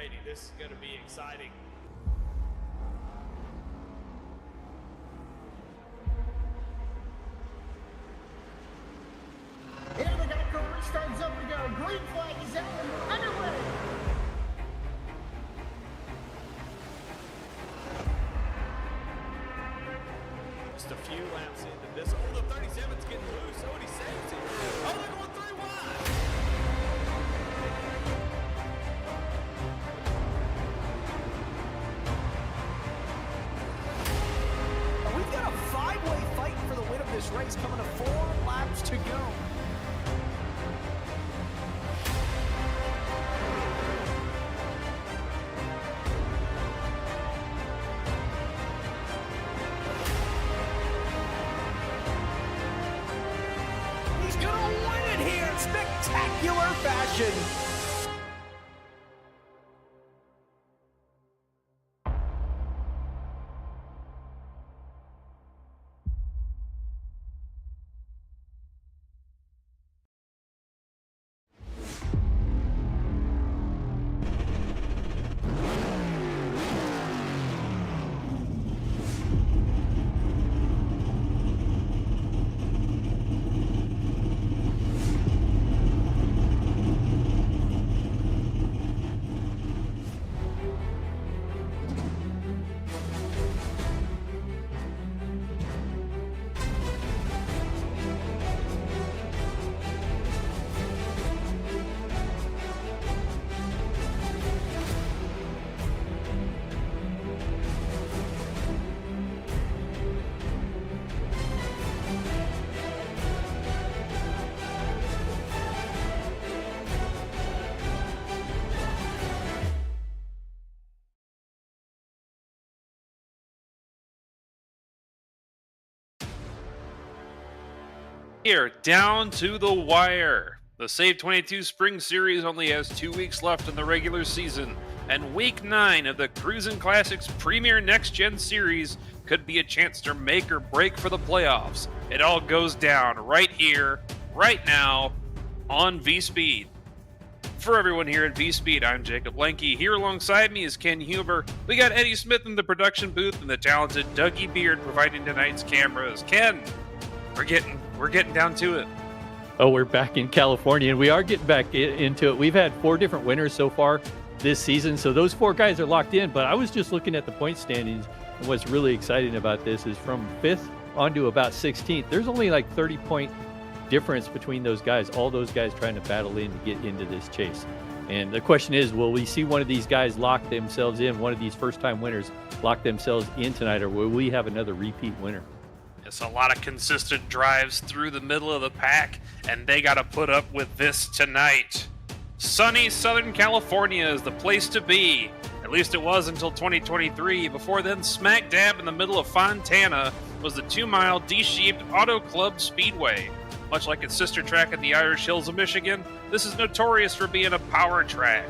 Brady. This is going to be exciting. And the car restarts up to go. Green flag is out. Underway. Just a few laps into this. Oh, the 37's getting loose. Oh, and he saves it. Oh, they're going 3 wide. We've got a 5-way fight for the win of this race coming to 4 laps to go. He's gonna win it here in spectacular fashion. Here, down to the wire. The Save 22 Spring Series only has 2 weeks left in the regular season, and Week 9 of the Cruisin Classics Premier Next Gen Series could be a chance to make or break for the playoffs. It all goes down right here, right now, on V-Speed. For everyone here at V-Speed, I'm Jacob Lenke. Here alongside me is Ken Huber. We got Eddie Smith in the production booth and the talented Dougie Beard providing tonight's cameras. Ken, we're getting down to it. Oh, we're back in California, and we are getting back into it. We've had 4 different winners so far this season, so those 4 guys are locked in. But I was just looking at the point standings, and what's really exciting about this is from 5th on to about 16th, there's only like 30-point difference between those guys, all those guys trying to battle in to get into this chase. And the question is, will we see one of these guys lock themselves in, one of these first-time winners lock themselves in tonight, or will we have another repeat winner? It's a lot of consistent drives through the middle of the pack, and they got to put up with this tonight. Sunny Southern California is the place to be. At least it was until 2023. Before then, smack dab in the middle of Fontana was the 2-mile D-shaped Autoclub Speedway. Much like its sister track in the Irish Hills of Michigan, this is notorious for being a power track.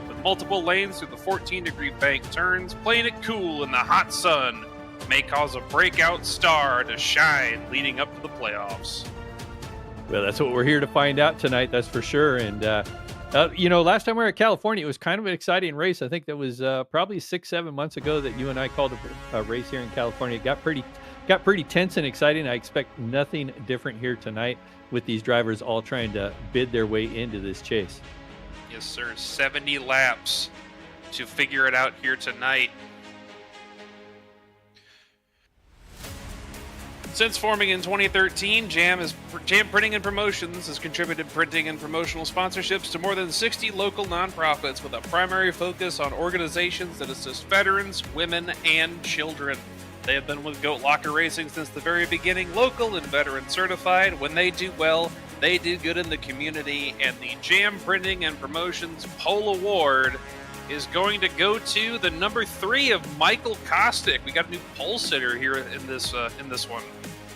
With multiple lanes through the 14-degree bank turns, playing it cool in the hot sun may cause a breakout star to shine leading up to the playoffs. Well, that's what we're here to find out tonight, that's for sure. And, last time we were at California, it was kind of an exciting race. I think that was probably 6-7 months ago that you and I called a race here in California. It got pretty tense and exciting. I expect nothing different here tonight with these drivers all trying to bid their way into this chase. Yes, sir. 70 laps to figure it out here tonight. Since forming in 2013, Jam Printing and Promotions has contributed printing and promotional sponsorships to more than 60 local nonprofits with a primary focus on organizations that assist veterans, women, and children. They have been with Goat Locker Racing since the very beginning, local and veteran certified. When they do well, they do good in the community, and the Jam Printing and Promotions Pole Award is going to go to the number 3 of Michael Kostick. We got a new pole sitter here in this one.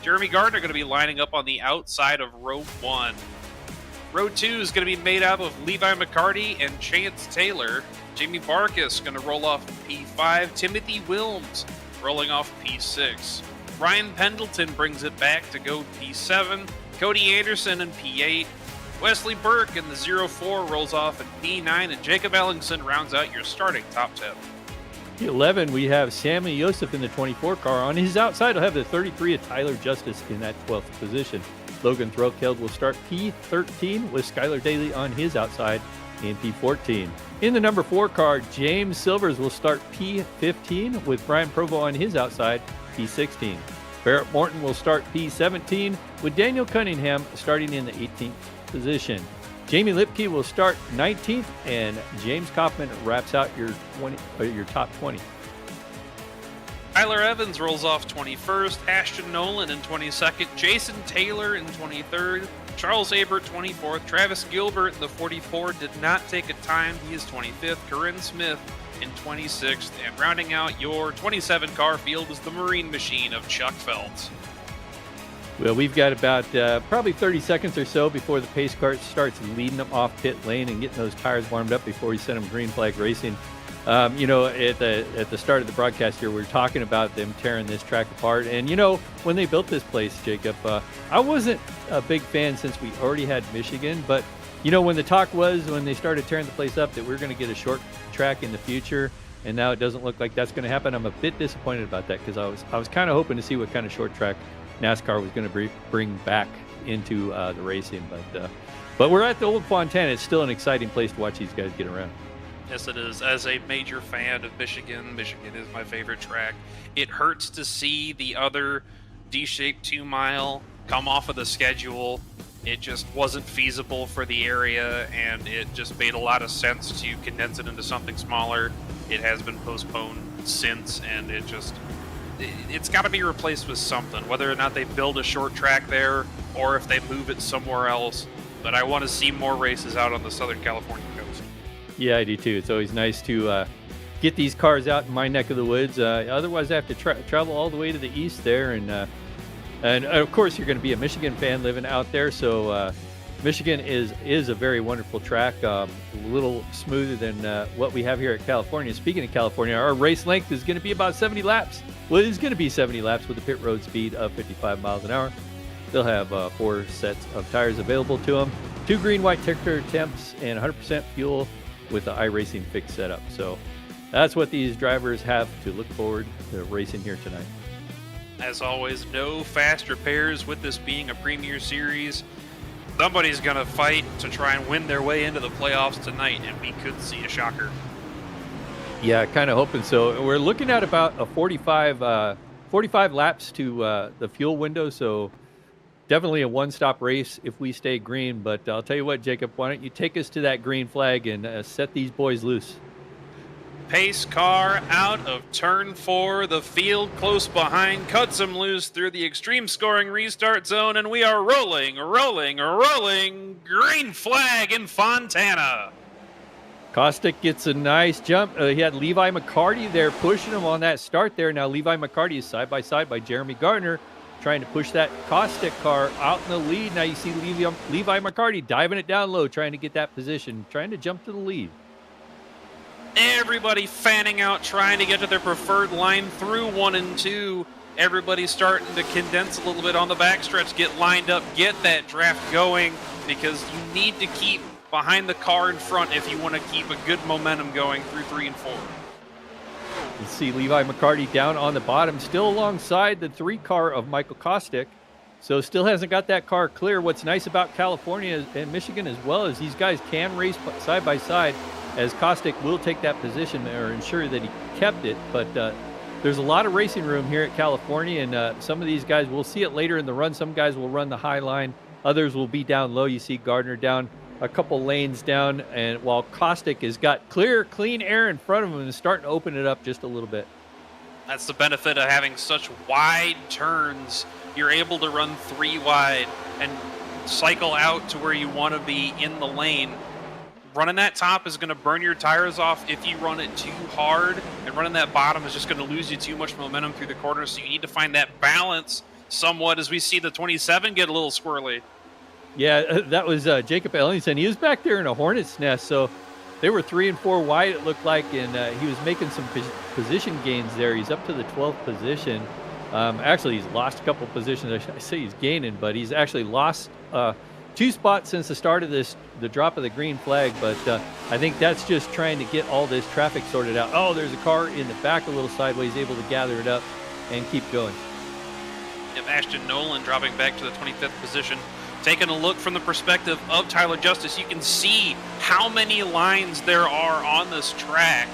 Jeremy Gardner going to be lining up on the outside of row 1. Row 2 is going to be made up of Levi McCarty and Chance Taylor. Jamie Barkas going to roll off P5. Timothy Wilms rolling off P6. Ryan Pendleton brings it back to go P7. Cody Anderson in P8. Wesley Burke in the 04 rolls off in P9, and Jacob Ellingson rounds out your starting top 10. 11, we have Sammy Yosef in the 24 car. On his outside, he'll have the 33 of Tyler Justice in that 12th position. Logan Threlkeld will start P13 with Skylar Daly on his outside in P14. In the number 4 car, James Silvers will start P15 with Brian Provo on his outside, P16. Barrett Morton will start P17 with Daniel Cunningham starting in the 18th position. Jamie Lipke will start 19th, and James Kaufman wraps out your top 20. Tyler Evans rolls off 21st, Ashton Nolan in 22nd, Jason Taylor in 23rd, Charles Abert 24th, Travis Gilbert in the 44 did not take a time, he is 25th, Corinne Smith in 26th, and rounding out your 27 car field is the Marine Machine of Chuck Phelps. Well, we've got about probably 30 seconds or so before the pace car starts leading them off pit lane and getting those tires warmed up before we send them green flag racing. At the start of the broadcast here, we were talking about them tearing this track apart. And, when they built this place, Jacob, I wasn't a big fan since we already had Michigan. But, when the talk was when they started tearing the place up that we were going to get a short track in the future, and now it doesn't look like that's going to happen, I'm a bit disappointed about that because I was kind of hoping to see what kind of short track NASCAR was going to bring back into the racing. But we're at the Old Fontana. It's still an exciting place to watch these guys get around. Yes, it is. As a major fan of Michigan, Michigan is my favorite track. It hurts to see the other D-shaped 2-mile come off of the schedule. It just wasn't feasible for the area, and it just made a lot of sense to condense it into something smaller. It has been postponed since, and it's got to be replaced with something, whether or not they build a short track there or if they move it somewhere else. But I want to see more races out on the Southern California coast. Yeah, I do too. It's always nice to get these cars out in my neck of the woods. Otherwise, I have to travel all the way to the east there. And of course, you're going to be a Michigan fan living out there. So Michigan is a very wonderful track, a little smoother than what we have here at California. Speaking of California, our race length is going to be about 70 laps. Well, it's going to be 70 laps with a pit road speed of 55 miles an hour. They'll have 4 sets of tires available to them, 2 green, white ticker temps, and 100% fuel with the iRacing fix setup. So that's what these drivers have to look forward to racing here tonight. As always, no fast repairs with this being a Premier Series. Somebody's going to fight to try and win their way into the playoffs tonight, and we could see a shocker. Yeah, kind of hoping so. We're looking at about a 45 laps to the fuel window, so definitely a one-stop race if we stay green. But I'll tell you what, Jacob, why don't you take us to that green flag and set these boys loose? Pace car out of turn 4. The field close behind cuts him loose through the extreme scoring restart zone, and we are rolling. Green flag in Fontana. Caustic gets a nice jump. He had Levi McCarty there pushing him on that start there. Now Levi McCarty is side by side by Jeremy Gardner, trying to push that Caustic car out in the lead. Now you see Levi McCarty diving it down low, trying to get that position, trying to jump to the lead. Everybody fanning out, trying to get to their preferred line through 1 and 2. Everybody's starting to condense a little bit on the backstretch, get lined up, get that draft going, because you need to keep behind the car in front if you want to keep a good momentum going through 3 and 4. You see Levi McCarty down on the bottom, still alongside the 3 car of Michael Caustic. So still hasn't got that car clear. What's nice about California and Michigan as well is these guys can race side by side, as Caustic will take that position or ensure that he kept it. But there's a lot of racing room here at California, and some of these guys, we'll see it later in the run. Some guys will run the high line. Others will be down low. You see Gardner down a couple lanes down, and while Caustic has got clean air in front of him and is starting to open it up just a little bit. That's the benefit of having such wide turns. You're able to run 3 wide and cycle out to where you want to be in the lane. Running that top is going to burn your tires off if you run it too hard, and running that bottom is just going to lose you too much momentum through the corners, so you need to find that balance somewhat as we see the 27 get a little squirrely. Yeah, that was Jacob Ellingson. He was back there in a hornet's nest, so they were 3 and 4 wide, it looked like, and he was making some position gains there. He's up to the 12th position. Actually, he's lost a couple positions. I say he's gaining, but he's actually lost 2 spots since the start of the drop of the green flag, but I think that's just trying to get all this traffic sorted out. Oh, there's a car in the back a little sideways, able to gather it up and keep going. Yep, Ashton Nolan dropping back to the 25th position. Taking a look from the perspective of Tyler Justice, you can see how many lines there are on this track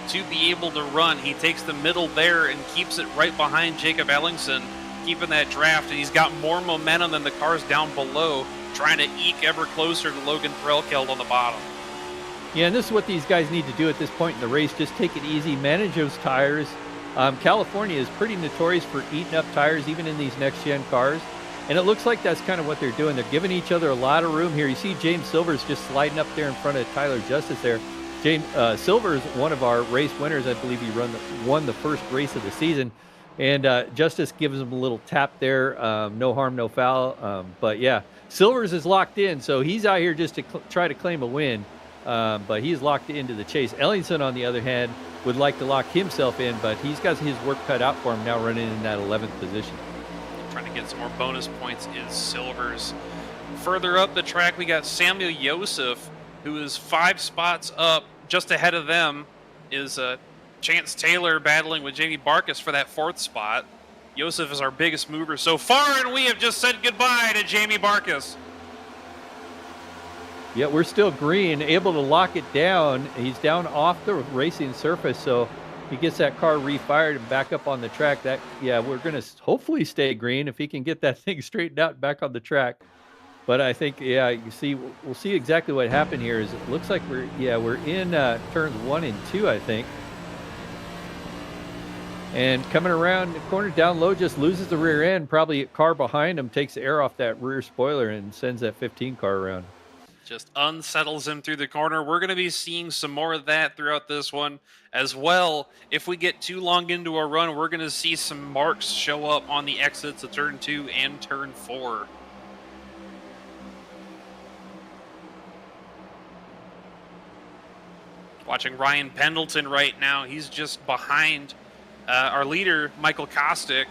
to be able to run. He takes the middle there and keeps it right behind Jacob Ellingson, keeping that draft, and he's got more momentum than the cars down below, trying to eke ever closer to Logan Threlkeld on the bottom. Yeah, and this is what these guys need to do at this point in the race. Just take it easy, manage those tires. California is pretty notorious for eating up tires, even in these next-gen cars. And it looks like that's kind of what they're doing. They're giving each other a lot of room here. You see James Silver's just sliding up there in front of Tyler Justice there. James Silver's one of our race winners. I believe he won the first race of the season. And Justice gives him a little tap there. No harm, no foul. But yeah, Silver's is locked in, so he's out here just to try to claim a win. But he's locked into the chase. Ellingson, on the other hand, would like to lock himself in, but he's got his work cut out for him now, running in that 11th position. Trying to get some more bonus points is Silvers. Further up the track, we got Samuel Yosef, who is 5 spots up. Just ahead of them is Chance Taylor battling with Jamie Barkas for that 4th spot. Yosef is our biggest mover so far, and we have just said goodbye to Jamie Barkas. Yeah, we're still green, able to lock it down. He's down off the racing surface, so he gets that car refired and back up on the track. We're going to hopefully stay green if he can get that thing straightened out back on the track. But I think, you see, we'll see exactly what happened here. Is it looks like we're in turns 1 and 2, I think. And coming around the corner down low, just loses the rear end. Probably a car behind him takes the air off that rear spoiler and sends that 15 car around. Just unsettles him through the corner. We're going to be seeing some more of that throughout this one as well. If we get too long into a run, we're going to see some marks show up on the exits of turn 2 and turn 4. Watching Ryan Pendleton right now. He's just behind our leader, Michael Kostick.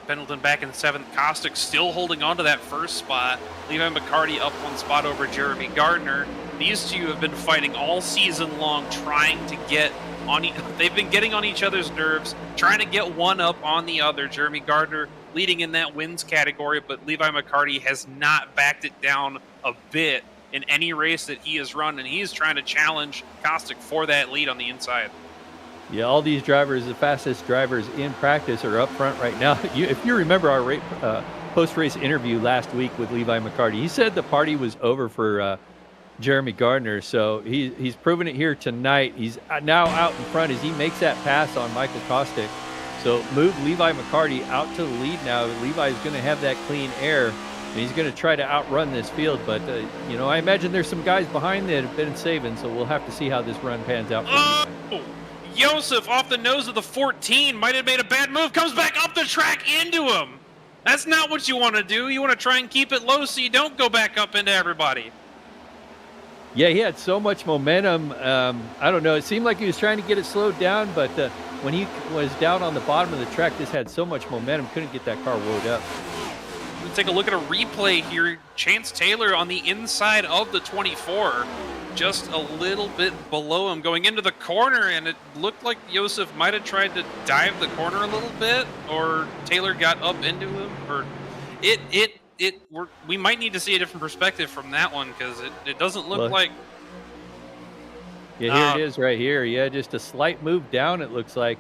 Pendleton back in 7th. Kostick still holding on to that 1st spot. Levi McCarty up 1 spot over Jeremy Gardner. These two have been fighting all season long, trying to get on. They've been getting on each other's nerves, trying to get one up on the other. Jeremy Gardner leading in that wins category, but Levi McCarty has not backed it down a bit in any race that he has run, and he's trying to challenge Kostick for that lead on the inside. Yeah, all these drivers, the fastest drivers in practice, are up front right now. If you remember our post-race interview last week with Levi McCarty, he said the party was over for Jeremy Gardner, so he's proven it here tonight. He's now out in front as he makes that pass on Michael Kostick. So move Levi McCarty out to the lead now. Levi's going to have that clean air, and he's going to try to outrun this field. But, I imagine there's some guys behind that have been saving, so we'll have to see how this run pans out. Yosef off the nose of the 14, might have made a bad move, comes back up the track into him. That's not what you want to do. You want to try and keep it low so you don't go back up into everybody. Yeah, he had so much momentum. I don't know. It seemed like he was trying to get it slowed down, but when he was down on the bottom of the track, this had so much momentum, couldn't get that car wound up. We'll take a look at a replay here. Chance Taylor on the inside of the 24. Just a little bit below him going into the corner, and it looked like Yosef might have tried to dive the corner a little bit, or Taylor got up into him, or we might need to see a different perspective from that one, because it doesn't look like. Yeah, here it is right here. Yeah, just a slight move down, it looks like.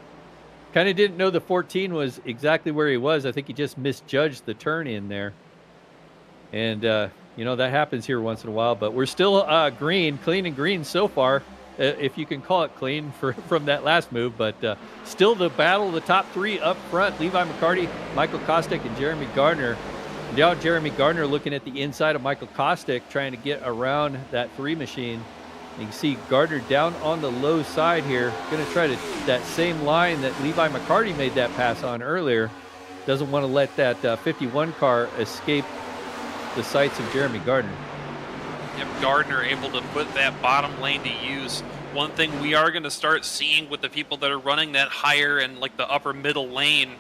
Kind of didn't know the 14 was exactly where he was. I think he just misjudged the turn in there. And that happens here once in a while, but we're still clean and green so far, if you can call it clean from that last move. But still the battle of the top 3 up front, Levi McCarty, Michael Kostick, and Jeremy Gardner. Now Jeremy Gardner looking at the inside of Michael Kostick, trying to get around that 3 machine. You can see Gardner down on the low side here, going to try that same line that Levi McCarty made that pass on earlier. Doesn't want to let that 51 car escape the sights of Jeremy Gardner. Yep, Gardner able to put that bottom lane to use. One thing we are going to start seeing with the people that are running that higher and like the upper middle lane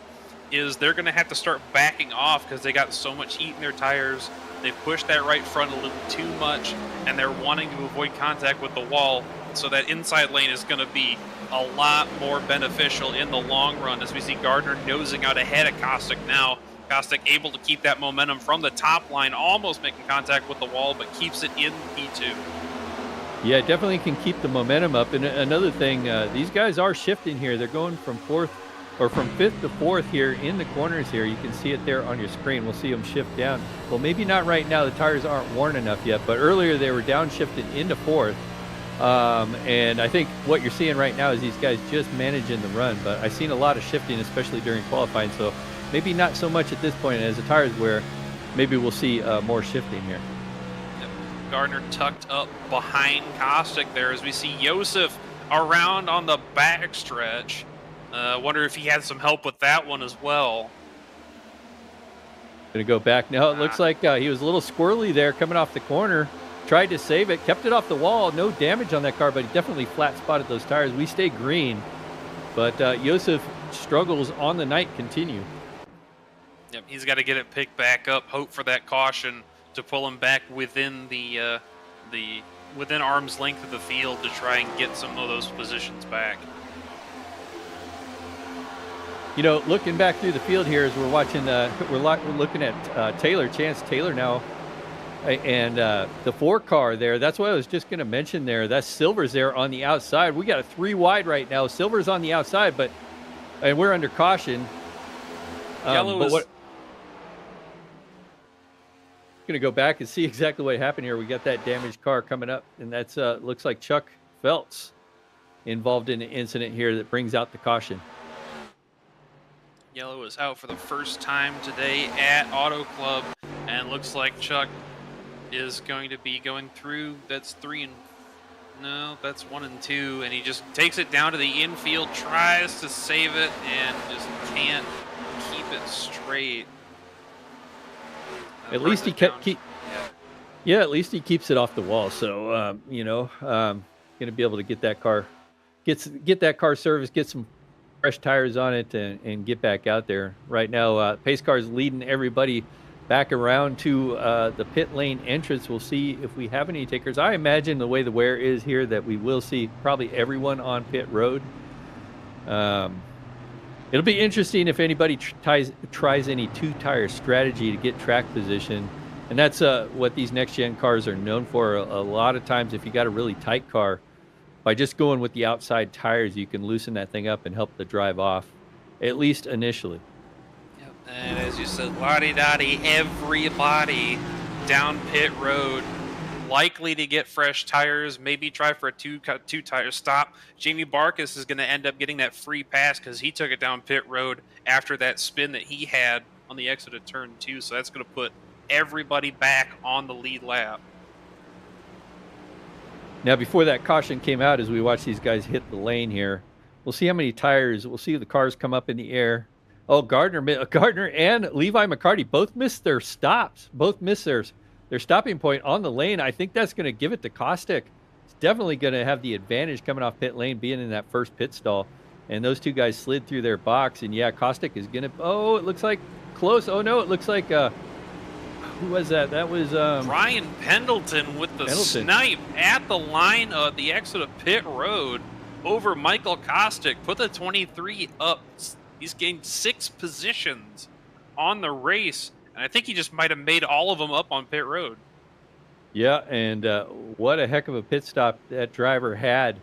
is they're going to have to start backing off because they got so much heat in their tires. They've pushed that right front a little too much, and they're wanting to avoid contact with the wall. So that inside lane is going to be a lot more beneficial in the long run, as we see Gardner nosing out ahead of Kostic now. Kostic able to keep that momentum from the top line, almost making contact with the wall, but keeps it in P2. Yeah, definitely can keep the momentum up. And another thing, these guys are shifting here. They're going from fifth to fourth here in the corners here. You can see it there on your screen. We'll see them shift down. Well, maybe not right now. The tires aren't worn enough yet, but earlier they were downshifted into fourth. And I think what you're seeing right now is these guys just managing the run. But I've seen a lot of shifting, especially during qualifying. So maybe not so much at this point as the tires wear. Maybe we'll see more shifting here. Gardner tucked up behind Kostic there, as we see Josef around on the backstretch. Wonder if he had some help with that one as well. Gonna go back now. It looks like he was a little squirrely there coming off the corner. Tried to save it, kept it off the wall. No damage on that car, but he definitely flat spotted those tires. We stay green, but Josef struggles on the night continue. Yep, he's got to get it picked back up. Hope for that caution to pull him back within within arm's length of the field to try and get some of those positions back. You know, looking back through the field here as we're watching, we're looking at Chance Taylor now, and the 4 car there. That's what I was just going to mention there. That's Silver's there on the outside. We got a 3 wide right now. Silver's on the outside, and we're under caution. Yellow is... Going to go back and see exactly what happened here. We got that damaged car coming up, and that's looks like Chuck Feltz involved in an incident here that brings out the caution. Yellow is out for the first time today at Auto Club, and looks like Chuck is going to be going through. That's 3 and no, that's 1 and 2, and he just takes it down to the infield, tries to save it, and just can't keep it straight. At least he at least he keeps it off the wall. So going to be able to get that car, get that car serviced, get some fresh tires on it, and get back out there. Right now, pace car's leading everybody back around to the pit lane entrance. We'll see if we have any takers. I imagine the way the wear is here that we will see probably everyone on pit road. It'll be interesting if anybody tries any 2-tire strategy to get track position. And that's what these next-gen cars are known for. A lot of times, if you got a really tight car, by just going with the outside tires, you can loosen that thing up and help the drive off, at least initially. Yep. And as you said, la-di-da-di, everybody down pit road, likely to get fresh tires, maybe try for a two-tire stop. Jamie Barkas is going to end up getting that free pass because he took it down pit road after that spin that he had on the exit of turn 2. So that's going to put everybody back on the lead lap. Now, before that caution came out, as we watch these guys hit the lane here, we'll see how many tires. We'll see the cars come up in the air. Oh, Gardner and Levi McCarty both missed their stops. Both missed their stopping point on the lane. I think that's going to give it to Kostic. It's definitely going to have the advantage coming off pit lane, being in that first pit stall. And those 2 guys slid through their box. And yeah, Kostic is going to, oh, it looks like close. Oh no, it looks like, who was that? That was Ryan Pendleton with the snipe at the line of the exit of pit road over Michael Kostic. Put the 23 up. He's gained 6 positions on the race. And I think he just might have made all of them up on pit road. Yeah, and what a heck of a pit stop that driver had.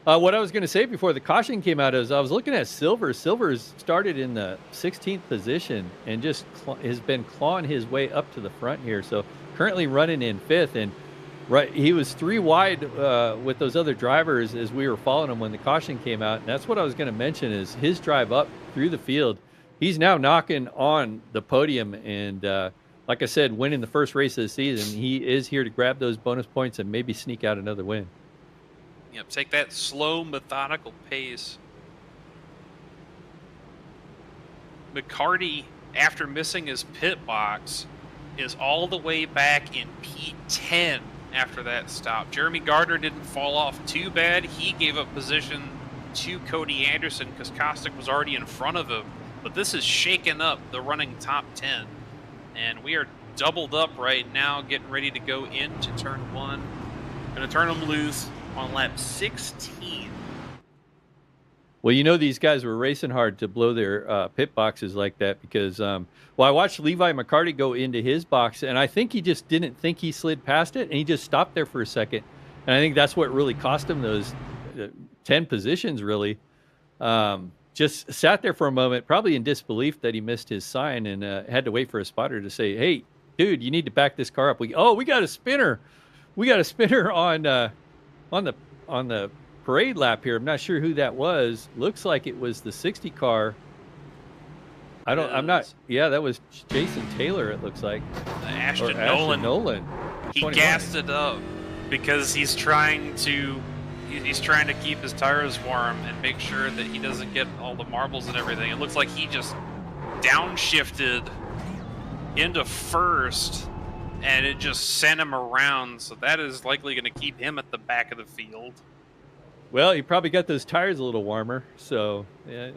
What I was going to say before the caution came out is I was looking at Silver. Silver's started in the 16th position and just has been clawing his way up to the front here. So currently running in 5th. And he was 3 wide with those other drivers as we were following him when the caution came out. And that's what I was going to mention is his drive up through the field. He's now knocking on the podium, and like I said, winning the first race of the season. He is here to grab those bonus points and maybe sneak out another win. Yep, take that slow, methodical pace. McCarty, after missing his pit box, is all the way back in P10 after that stop. Jeremy Gardner didn't fall off too bad. He gave up position to Cody Anderson because Kostic was already in front of him. But this is shaking up the running top 10. And we are doubled up right now, getting ready to go into turn 1. Going to turn them loose on lap 16. Well, you know, these guys were racing hard to blow their pit boxes like that because, well, I watched Levi McCarty go into his box, and I think he just didn't think he slid past it, and he just stopped there for a second. And I think that's what really cost him those 10 positions, really. Just sat there for a moment, probably in disbelief that he missed his sign, and had to wait for a spotter to say, hey, dude, you need to back this car up. We got a spinner. We got a spinner on the parade lap here. I'm not sure who that was. Looks like it was the 60 car. That was Jason Taylor, it looks like. Ashton Nolan. He gassed it up because he's trying to keep his tires warm and make sure that he doesn't get all the marbles and everything. It looks like he just downshifted into first, and it just sent him around. So that is likely going to keep him at the back of the field. Well, he probably got those tires a little warmer, so yeah,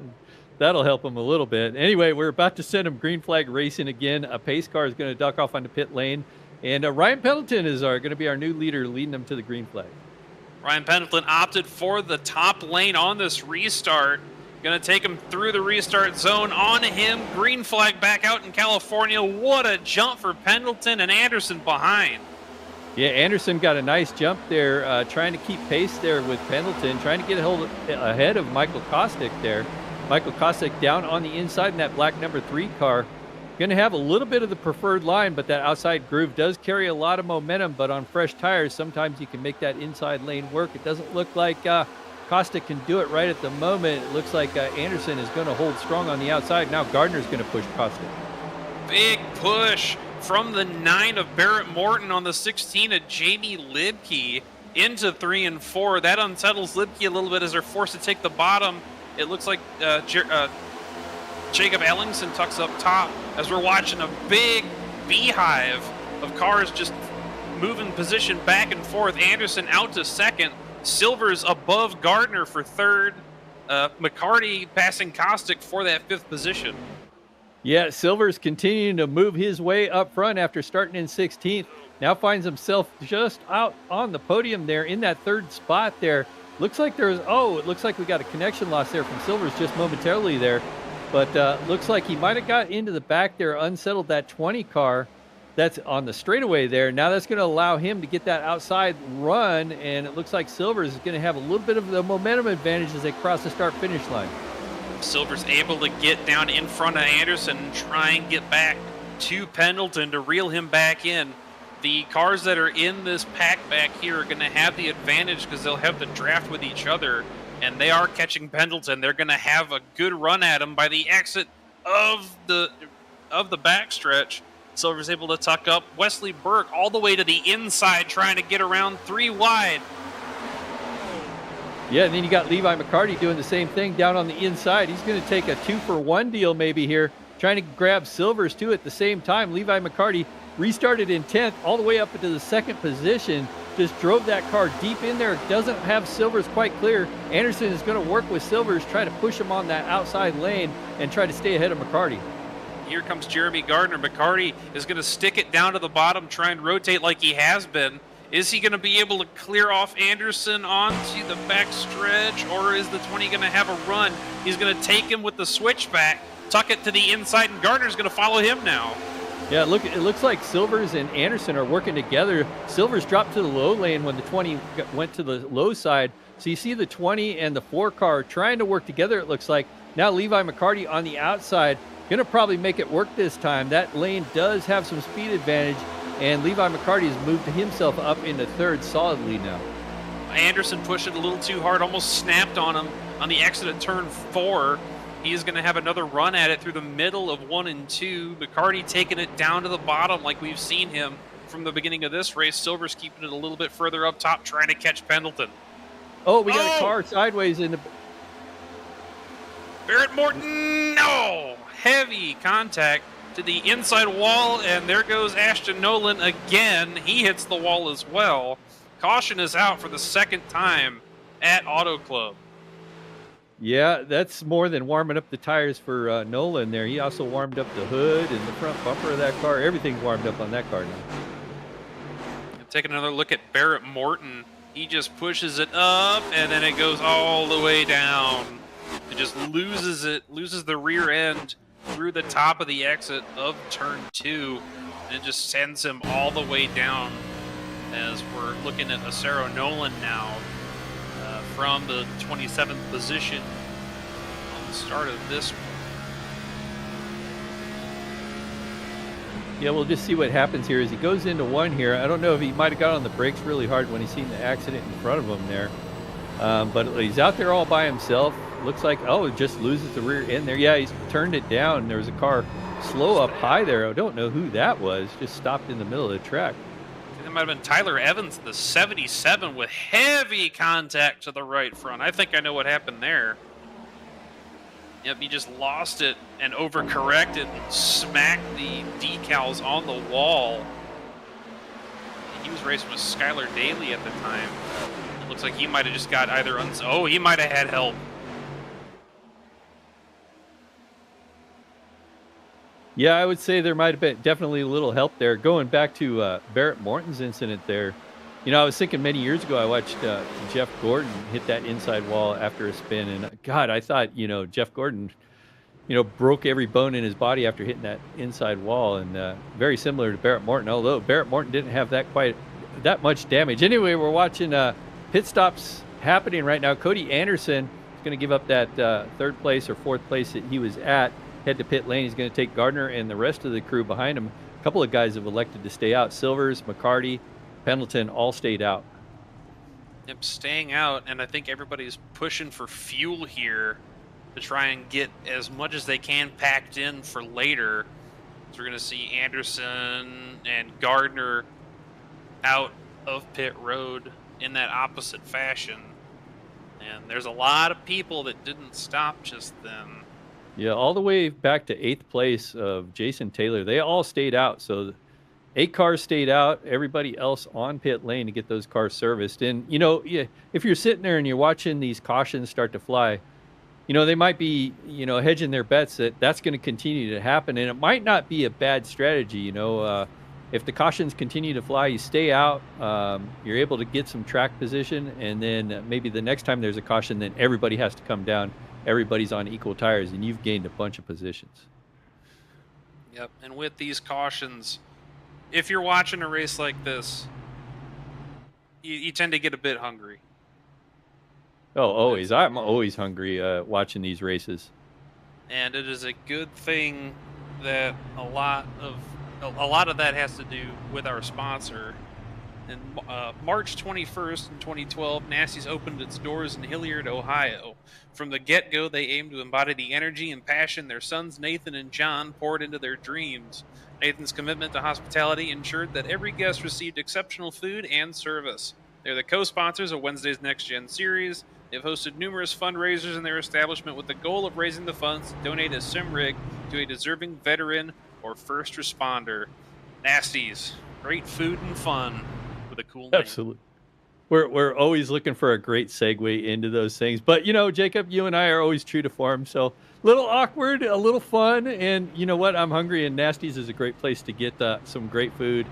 that'll help him a little bit. Anyway, we're about to send him green flag racing again. A pace car is going to duck off on the pit lane, and Ryan Pendleton is going to be our new leader, leading them to the green flag. Ryan Pendleton opted for the top lane on this restart. Going to take him through the restart zone. On him, green flag back out in California. What a jump for Pendleton, and Anderson behind. Yeah, Anderson got a nice jump there, trying to keep pace there with Pendleton, trying to get ahead of Michael Kostick there. Michael Kostick down on the inside in that black number 3 car. Going to have a little bit of the preferred line, but that outside groove does carry a lot of momentum, but on fresh tires, sometimes you can make that inside lane work. It doesn't look like Kostick can do it right at the moment. It looks like Anderson is going to hold strong on the outside. Now Gardner's going to push Kostick. Big push from the 9 of Barrett Morton on the 16 of Jamie Libke into 3 and 4. That unsettles Libke a little bit as they're forced to take the bottom. It looks like Jacob Ellingson tucks up top as we're watching a big beehive of cars just moving position back and forth. Anderson out to second. Silver's above Gardner for third. McCarty passing Kostick for that 5th position. Yeah, Silver's continuing to move his way up front after starting in 16th. Now finds himself just out on the podium there in that 3rd spot there. Looks like it looks like we got a connection loss there from Silver's just momentarily there. But looks like he might have got into the back there, unsettled that 20 car that's on the straightaway there. Now that's going to allow him to get that outside run, and it looks like Silver's is going to have a little bit of the momentum advantage as they cross the start-finish line. Silver's able to get down in front of Anderson and try and get back to Pendleton to reel him back in. The cars that are in this pack back here are going to have the advantage because they'll have the draft with each other, and they are catching Pendleton. They're going to have a good run at him by the exit of the backstretch. Silver's able to tuck up Wesley Burke all the way to the inside, trying to get around 3 wide. Yeah, and then you got Levi McCarty doing the same thing down on the inside. He's going to take a 2-for-1 deal maybe here, trying to grab Silver's too at the same time. Levi McCarty restarted in 10th all the way up into the 2nd position. Just drove that car deep in there. Doesn't have Silver's quite clear. Anderson is going to work with Silver's, try to push him on that outside lane and try to stay ahead of McCarty. Here comes Jeremy Gardner. McCarty is going to stick it down to the bottom, try and rotate like he has been. Is he going to be able to clear off Anderson onto the back stretch, or is the 20 going to have a run? He's going to take him with the switchback, tuck it to the inside, and Gardner's going to follow him now. Yeah, look, it looks like Silvers and Anderson are working together. Silvers dropped to the low lane when the 20 went to the low side. So you see the 20 and the 4 car trying to work together, it looks like. Now Levi McCarty on the outside, going to probably make it work this time. That lane does have some speed advantage, and Levi McCarty has moved himself up into 3rd solidly now. Anderson pushed it a little too hard, almost snapped on him on the exit of turn 4. He is going to have another run at it through the middle of 1 and 2. McCarty taking it down to the bottom like we've seen him from the beginning of this race. Silver's keeping it a little bit further up top, trying to catch Pendleton. Oh, we got a car sideways in the... Barrett Morton, no! Heavy contact to the inside wall, and there goes Ashton Nolan again. He hits the wall as well. Caution is out for the 2nd time at Autoclub. Yeah, that's more than warming up the tires for Nolan there. He also warmed up the hood and the front bumper of that car. Everything's warmed up on that car now. Taking another look at Barrett Morton. He just pushes it up, and then it goes all the way down. It just loses the rear end through the top of the exit of turn 2, and it just sends him all the way down as we're looking at Acero Nolan now from the 27th position on the start of this one. Yeah, we'll just see what happens here as he goes into one here. I don't know if he might have got on the brakes really hard when he seen the accident in front of him there. But he's out there all by himself. Looks like, it just loses the rear end there. Yeah, he's turned it down. There was a car slow up high there. I don't know who that was. Just stopped in the middle of the track. That might have been Tyler Evans, the 77, with heavy contact to the right front. I think I know what happened there. Yep, he just lost it and overcorrected and smacked the decals on the wall. He was racing with Skylar Daly at the time. It looks like he might have just got either he might have had help. Yeah, I would say there might have been definitely a little help there. Going back to Barrett Morton's incident there, I was thinking many years ago I watched Jeff Gordon hit that inside wall after a spin, and God, I thought, Jeff Gordon, broke every bone in his body after hitting that inside wall, and very similar to Barrett Morton, although Barrett Morton didn't have that much damage. Anyway, we're watching pit stops happening right now. Cody Anderson is going to give up that third place or fourth place that he was at. Head to pit lane. He's going to take Gardner and the rest of the crew behind him. A couple of guys have elected to stay out. Silvers, McCarty, Pendleton all stayed out. Yep, staying out, and I think everybody's pushing for fuel here to try and get as much as they can packed in for later. So we're going to see Anderson and Gardner out of pit road in that opposite fashion. And there's a lot of people that didn't stop just then. Yeah, all the way back to 8th place of Jason Taylor. They all stayed out. So 8 cars stayed out, everybody else on pit lane to get those cars serviced. And, if you're sitting there and you're watching these cautions start to fly, they might be, hedging their bets that that's going to continue to happen. And it might not be a bad strategy. If the cautions continue to fly, you stay out, you're able to get some track position. And then maybe the next time there's a caution, then everybody has to come down. Everybody's on equal tires, and you've gained a bunch of positions. Yep, and with these cautions, if you're watching a race like this, you tend to get a bit hungry. Oh, always. I'm always hungry watching these races. And it is a good thing that a lot of that has to do with our sponsor. In March 21st in 2012, Nasty's opened its doors in Hilliard, Ohio. From the get-go, they aimed to embody the energy and passion their sons Nathan and John poured into their dreams. Nathan's commitment to hospitality ensured that every guest received exceptional food and service. They're the co-sponsors of Wednesday's Next Gen series. They've hosted numerous fundraisers in their establishment with the goal of raising the funds to donate a sim rig to a deserving veteran or first responder. Nasty's, great food and fun with a cool name. Absolutely. We're always looking for a great segue into those things. But, Jacob, you and I are always true to form. So a little awkward, a little fun. And you know what? I'm hungry, and Nasty's is a great place to get some great food.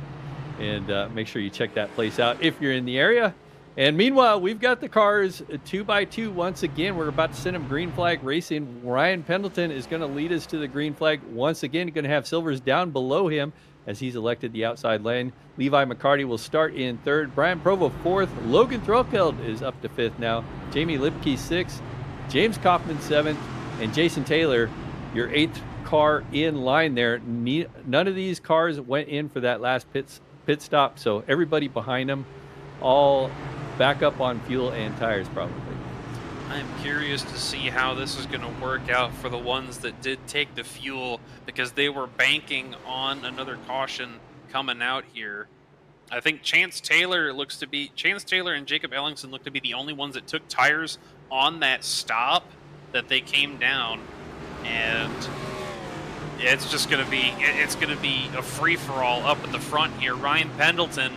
And make sure you check that place out if you're in the area. And meanwhile, we've got the cars 2x2 once again. We're about to send them green flag racing. Ryan Pendleton is going to lead us to the green flag once again. Going to have Silvers down below him as he's elected the outside lane. Levi McCarty will start in 3rd. Brian Provo 4th. Logan Threlkeld is up to 5th now. Jamie Lipke 6th. James Kaufman 7th. And Jason Taylor, your 8th car in line there. None of these cars went in for that last pit stop, so everybody behind them all back up on fuel and tires probably. I'm curious to see how this is going to work out for the ones that did take the fuel, because they were banking on another caution coming out here. I think Chance Taylor and Jacob Ellingson look to be the only ones that took tires on that stop that they came down, and it's just going to be a free-for-all up at the front here. Ryan Pendleton,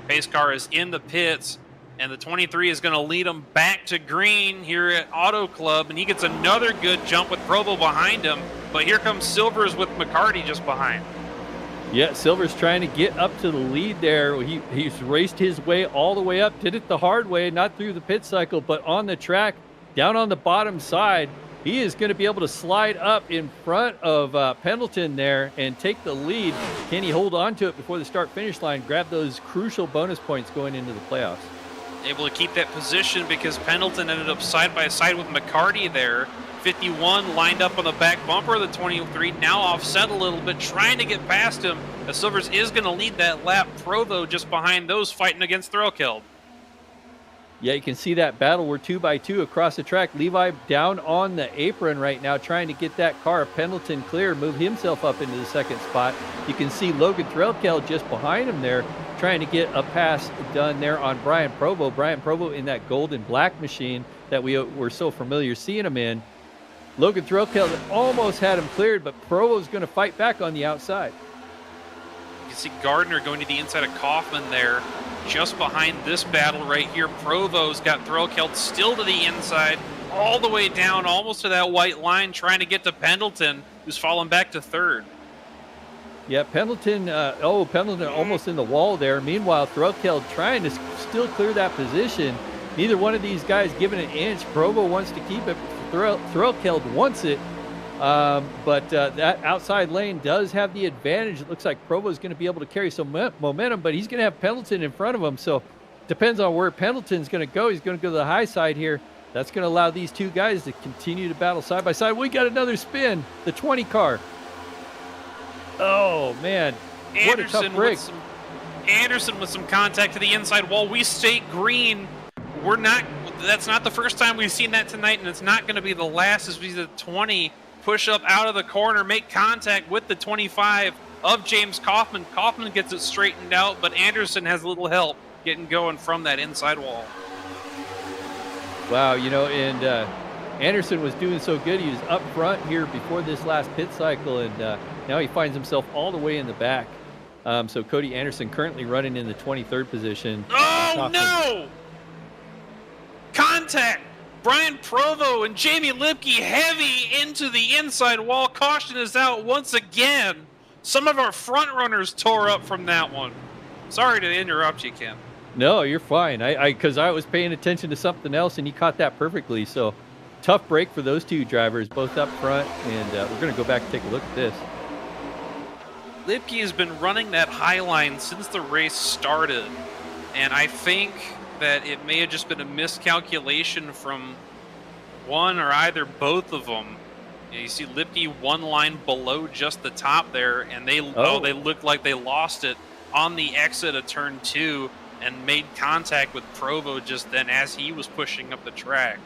pace car, is in the pits, And the 23 is going to lead him back to green here at Auto Club, and he gets another good jump with Provo behind him. But here comes Silvers with McCarty just behind. Yeah, Silver's trying to get up to the lead there. He's raced his way all the way up, did it the hard way, not through the pit cycle, but on the track, down on the bottom side. He is going to be able to slide up in front of Pendleton there and take the lead. Can he hold on to it before the start-finish line, grab those crucial bonus points going into the playoffs? Able to keep that position because Pendleton ended up side by side with McCarty there. 51 lined up on the back bumper of the 23, now offset a little bit, trying to get past him. The Silvers is going to lead that lap. Provo just behind those fighting against Threlkeld. Yeah, you can see that battle. We're 2x2 across the track. Levi down on the apron right now, trying to get that car. Pendleton clear, move himself up into the second spot. You can see Logan Threlkeld just behind him there, trying to get a pass done there on Brian Provo. Brian Provo in that gold and black machine that we were so familiar seeing him in. Logan Threlkeld almost had him cleared, but Provo's going to fight back on the outside. You can see Gardner going to the inside of Kaufman there. Just behind this battle right here, Provo's got Threlkeld still to the inside, all the way down, almost to that white line, trying to get to Pendleton, who's fallen back to third. Yeah, Pendleton, Pendleton almost in the wall there. Meanwhile, Threlkeld trying to still clear that position. Neither one of these guys giving an inch. Provo wants to keep it. Threlkeld wants it. But that outside lane does have the advantage. It looks like Provo is going to be able to carry some momentum, but he's going to have Pendleton in front of him. So depends on where Pendleton's going to go. He's going to go to the high side here. That's going to allow these two guys to continue to battle side by side. We got another spin. The 20 car. Oh, man. What a tough break. Anderson with some contact to the inside wall. We stay green. That's not the first time we've seen that tonight, and it's not going to be the last as we see the 20 push up out of the corner, make contact with the 25 of James Kaufman. Kaufman gets it straightened out, but Anderson has a little help getting going from that inside wall. Wow, and Anderson was doing so good. He was up front here before this last pit cycle, and now he finds himself all the way in the back. So Cody Anderson currently running in the 23rd position. Oh, no! Contact! Brian Provo and Jamie Lipke heavy into the inside wall. Caution is out once again. Some of our front runners tore up from that one. Sorry to interrupt you, Ken. No, you're fine. Because I was paying attention to something else, and he caught that perfectly. So tough break for those two drivers, both up front, and we're going to go back and take a look at this. Lipke has been running that high line since the race started, and I think that it may have just been a miscalculation from one or either both of them. You see Lipke one line below just the top there, and they looked like they lost it on the exit of turn 2 and made contact with Provo just then as he was pushing up the track.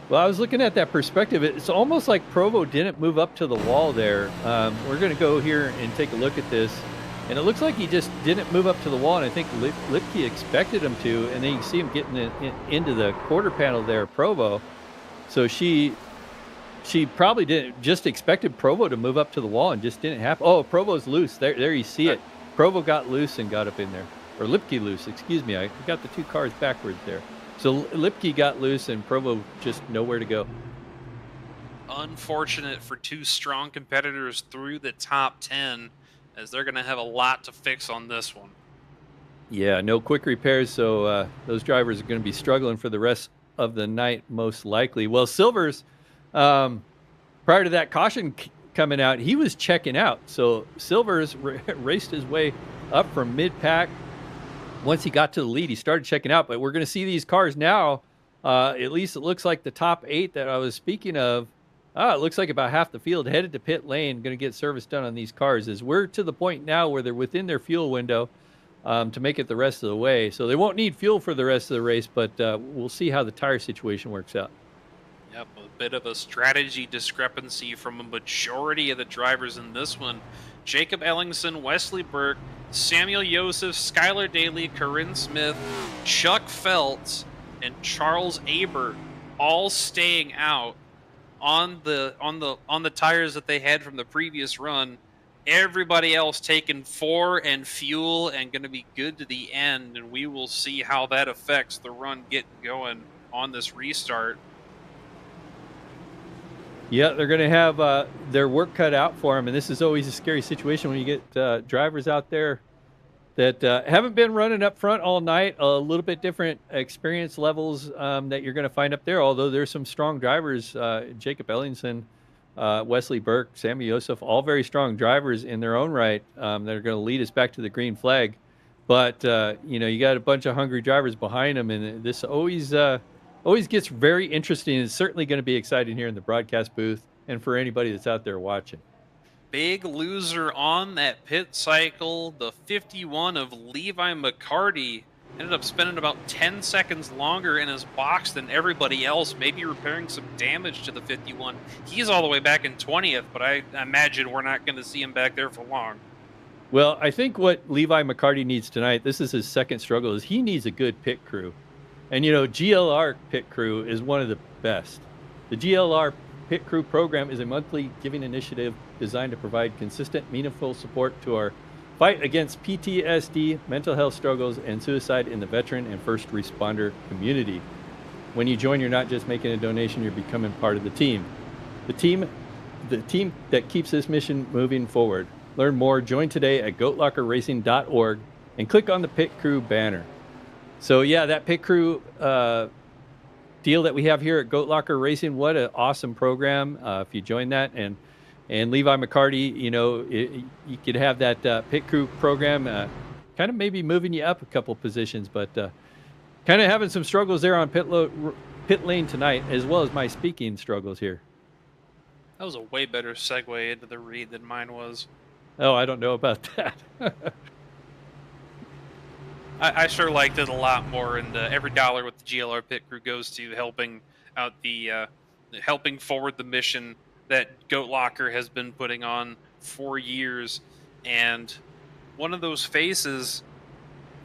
Well, I was looking at that perspective. It's almost like Provo didn't move up to the wall there. We're going to go here and take a look at this. And it looks like he just didn't move up to the wall, and I think Lipke expected him to, and then you can see him getting into the quarter panel there, Provo. So she probably didn't, just expected Provo to move up to the wall and just didn't happen. Oh, Provo's loose. There you see it. Provo got loose and got up in there. Or Lipke loose, excuse me. I got the two cars backwards there. So Lipke got loose and Provo just nowhere to go. Unfortunate for two strong competitors through the top 10, as they're going to have a lot to fix on this one. Yeah, no quick repairs, so those drivers are going to be struggling for the rest of the night, most likely. Well, Silvers, prior to that caution coming out, he was checking out. So Silvers raced his way up from mid-pack. Once he got to the lead, he started checking out. But we're going to see these cars now. At least it looks like the top 8 that I was speaking of. It looks like about half the field headed to pit lane, going to get service done on these cars. As we're to the point now where they're within their fuel window to make it the rest of the way. So they won't need fuel for the rest of the race, but we'll see how the tire situation works out. Yep, a bit of a strategy discrepancy from a majority of the drivers in this one. Jacob Ellingson, Wesley Burke, Samuel Joseph, Skylar Daly, Corinne Smith, Chuck Feltz, and Charles Aber all staying out on the tires that they had from the previous run. Everybody else taking 4 and fuel and going to be good to the end, and we will see how that affects the run getting going on this restart. Yeah, they're going to have their work cut out for them, and this is always a scary situation when you get drivers out there that haven't been running up front all night. A little bit different experience levels that you're going to find up there, although there's some strong drivers. Jacob Ellingson, Wesley Burke, Sammy Yosef, all very strong drivers in their own right that are going to lead us back to the green flag. But, you got a bunch of hungry drivers behind them, and this always gets very interesting. It's certainly going to be exciting here in the broadcast booth and for anybody that's out there watching. Big loser on that pit cycle, the 51 of Levi McCarty. Ended up spending about 10 seconds longer in his box than everybody else, maybe repairing some damage to the 51. He's all the way back in 20th, but I imagine we're not going to see him back there for long. Well, I think what Levi McCarty needs tonight, this is his second struggle, is he needs a good pit crew. And, GLR pit crew is one of the best. The GLR pit crew program is a monthly giving initiative designed to provide consistent, meaningful support to our fight against PTSD, mental health struggles, and suicide in the veteran and first responder community. When you join, you're not just making a donation, you're becoming part of the team. The team that keeps this mission moving forward. Learn more, join today at goatlockerracing.org and click on the pit crew banner. So yeah, that pit crew deal that we have here at Goat Locker Racing, what an awesome program. If you join that, and Levi McCarty, you could have that pit crew program kind of maybe moving you up a couple positions, but kind of having some struggles there on pit lane tonight, as well as my speaking struggles here. That was a way better segue into the read than mine was. Oh, I don't know about that. I sure liked it a lot more, and every dollar with the GLR pit crew goes to helping out helping forward the mission that Goat Locker has been putting on for years. And one of those faces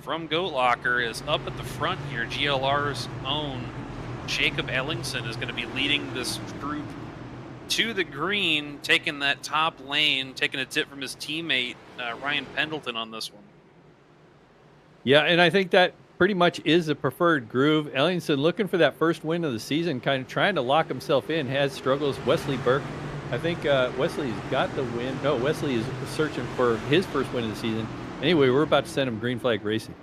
from Goat Locker is up at the front here. GLR's own Jacob Ellingson is going to be leading this group to the green, taking that top lane, taking a tip from his teammate Ryan Pendleton on this one. Yeah, and I think that pretty much is the preferred groove. Ellingson looking for that first win of the season, kind of trying to lock himself in, has struggles. Wesley Burke, I think Wesley's got the win. No, Wesley is searching for his first win of the season. Anyway, we're about to send him green flag racing.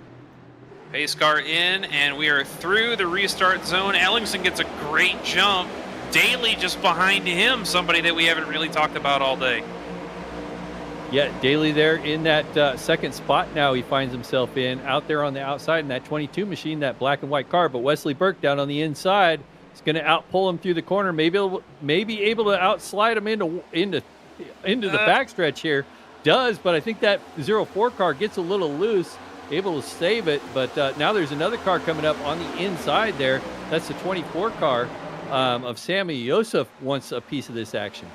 Pace car in, and we are through the restart zone. Ellingson gets a great jump. Daly just behind him, somebody that we haven't really talked about all day. Yeah, Daly there in that second spot now he finds himself in, out there on the outside in that 22 machine, that black and white car. But Wesley Burke down on the inside is going to outpull him through the corner, maybe able to outslide him into the backstretch here. Does, but I think that 04 car gets a little loose, able to save it. But now there's another car coming up on the inside there. That's the 24 car of Sammy Yosef wants a piece of this action.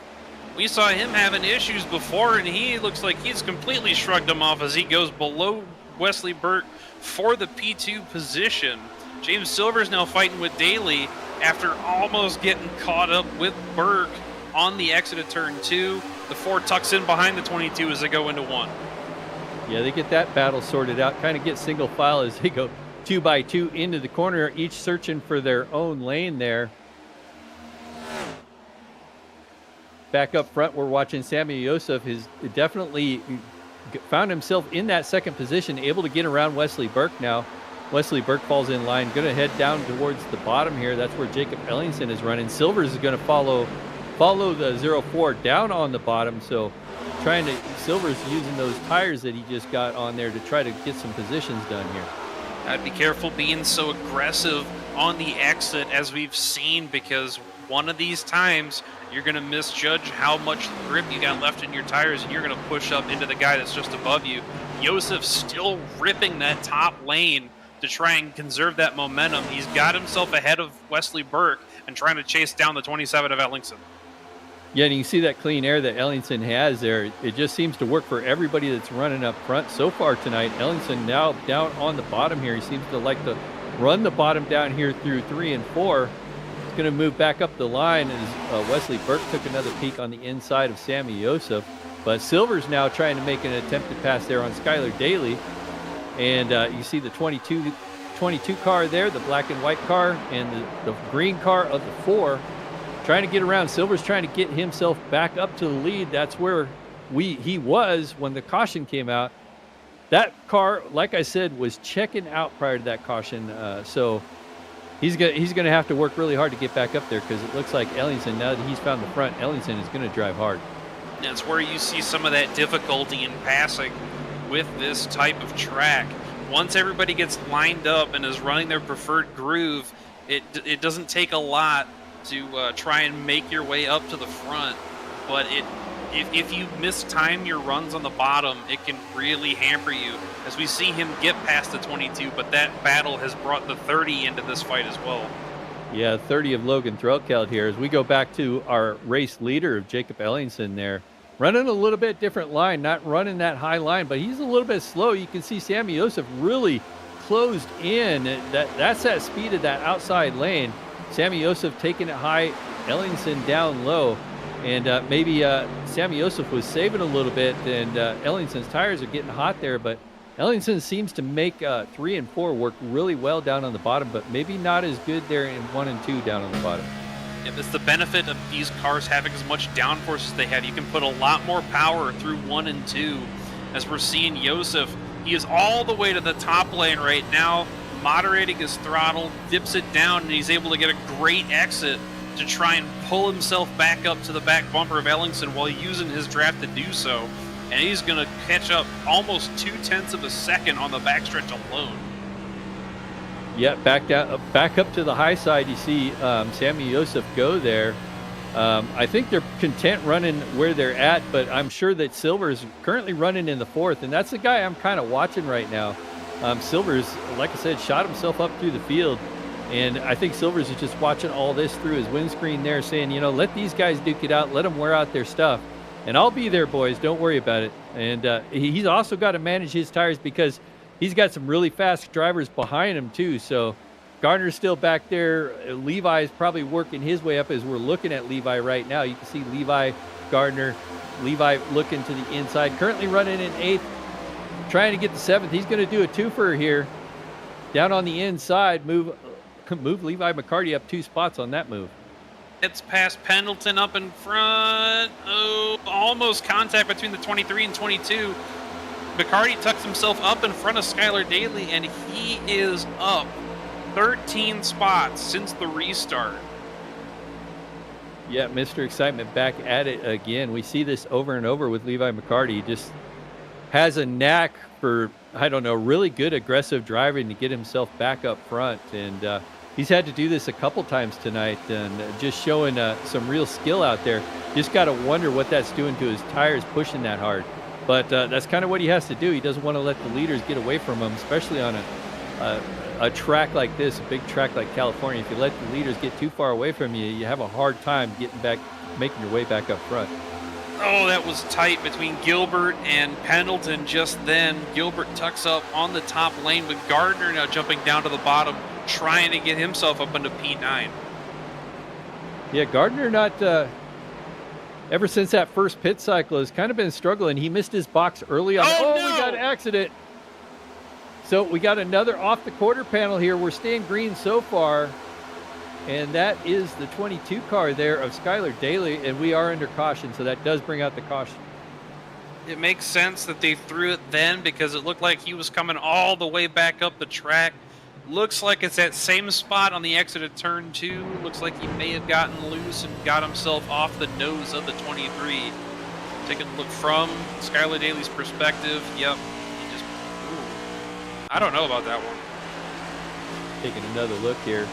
We saw him having issues before, and he looks like he's completely shrugged him off as he goes below Wesley Burke for the P2 position. James Silver's now fighting with Daly after almost getting caught up with Burke on the exit of turn 2. The 4 tucks in behind the 22 as they go into 1. Yeah, they get that battle sorted out, kind of get single file as they go 2 by 2 into the corner, each searching for their own lane there. Back up front, we're watching Sammy Yosef has definitely found himself in that second position, able to get around Wesley Burke now. Wesley Burke falls in line, going to head down towards the bottom here. That's where Jacob Ellingson is running. Silvers is going to follow the 04 down on the bottom. So Silvers using those tires that he just got on there to try to get some positions done here. I'd be careful being so aggressive on the exit as we've seen, because one of these times you're going to misjudge how much grip you got left in your tires, and you're going to push up into the guy that's just above you. Yosef still ripping that top lane to try and conserve that momentum. He's got himself ahead of Wesley Burke and trying to chase down the 27 of Ellingson. Yeah, and you can see that clean air that Ellingson has there. It just seems to work for everybody that's running up front so far tonight. Ellingson now down on the bottom here. He seems to like to run the bottom down here through 3 and 4. He's going to move back up the line as Wesley Burke took another peek on the inside of Sammy Yosef. But Silver's now trying to make an attempted pass there on Skylar Daly. And you see the 22 car there, the black and white car, and the green car of the 4 trying to get around. Silver's trying to get himself back up to the lead. That's where he was when the caution came out. That car, like I said, was checking out prior to that caution. So he's going to have to work really hard to get back up there, because it looks like Ellingson, now that he's found the front, Ellingson is going to drive hard. That's where you see some of that difficulty in passing with this type of track. Once everybody gets lined up and is running their preferred groove, it doesn't take a lot to try and make your way up to the front. But if you mistime your runs on the bottom, it can really hamper you. As we see him get past the 22, but that battle has brought the 30 into this fight as well. Yeah, 30 of Logan Threlkeld here. As we go back to our race leader of Jacob Ellingson there, running a little bit different line, not running that high line, but he's a little bit slow. You can see Sammy Yosef really closed in. That's that speed of that outside lane. Sammy Yosef taking it high, Ellingson down low. And maybe Sammy Yosef was saving a little bit, and Ellingson's tires are getting hot there, but Ellingson seems to make 3 and 4 work really well down on the bottom, but maybe not as good there in 1 and 2 down on the bottom. Yep, it's the benefit of these cars having as much downforce as they have. You can put a lot more power through 1 and 2. As we're seeing Yosef, he is all the way to the top lane right now, moderating his throttle, dips it down, and he's able to get a great exit to try and pull himself back up to the back bumper of Ellingson while using his draft to do so. And he's going to catch up almost 0.2 of a second on the backstretch alone. Yeah, back up to the high side. You see Sammy Yosef go there. I think they're content running where they're at, but I'm sure that Silver's currently running in the 4th, and that's the guy I'm kind of watching right now. Silver's, like I said, shot himself up through the field, and I think Silver's is just watching all this through his windscreen there, saying, you know, let these guys duke it out, let them wear out their stuff, and I'll be there, boys, don't worry about it. And he's also got to manage his tires, because he's got some really fast drivers behind him too. So Gardner's still back there. Levi's probably working his way up as we're looking at Levi right now. You can see Levi, Gardner, Levi looking to the inside, currently running in 8th, trying to get the 7th. He's going to do a twofer here down on the inside, move Levi McCarty up 2 spots on that move. It's past Pendleton up in front. Oh, almost contact between the 23 and 22. McCarty tucks himself up in front of Skylar Daly, and he is up 13 spots since the restart. Yeah, Mr. Excitement back at it again. We see this over and over with Levi McCarty. He just has a knack for, I don't know, really good aggressive driving to get himself back up front. And he's had to do this a couple times tonight, and just showing some real skill out there. Just got to wonder what that's doing to his tires pushing that hard. But that's kind of what he has to do. He doesn't want to let the leaders get away from him, especially on a track like this, a big track like California. If you let the leaders get too far away from you, you have a hard time getting back, making your way back up front. Oh, that was tight between Gilbert and Pendleton just then. Gilbert tucks up on the top lane, with Gardner now jumping down to the bottom, trying to get himself up into P9. Yeah, Gardner not... ever since that first pit cycle has kind of been struggling. He missed his box early on. Oh, no! We got an accident. So we got another off the quarter panel here. We're staying green so far. And that is the 22 car there of Skylar Daly. And we are under caution, so that does bring out the caution. It makes sense that they threw it then, because it looked like he was coming all the way back up the track. Looks like it's that same spot on the exit of turn 2. Looks like he may have gotten loose and got himself off the nose of the 23. Taking a look from Skylar Daly's perspective. Yep. He just... Ooh. I don't know about that one. Taking another look here.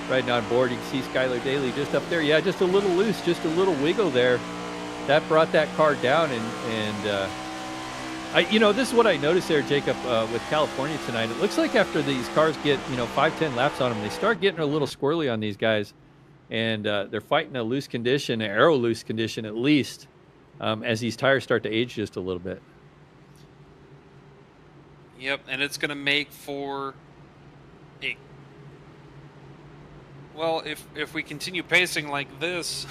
Riding on board, you can see Skylar Daly just up there. Yeah, just a little loose, just a little wiggle there. That brought that car down, and this is what I noticed there, Jacob, with California tonight. It looks like after these cars get, 5-10 laps on them, they start getting a little squirrely on these guys, and they're fighting a loose condition, an aero loose condition at least, as these tires start to age just a little bit. Yep, and it's going to make for a... Well, if we continue pacing like this,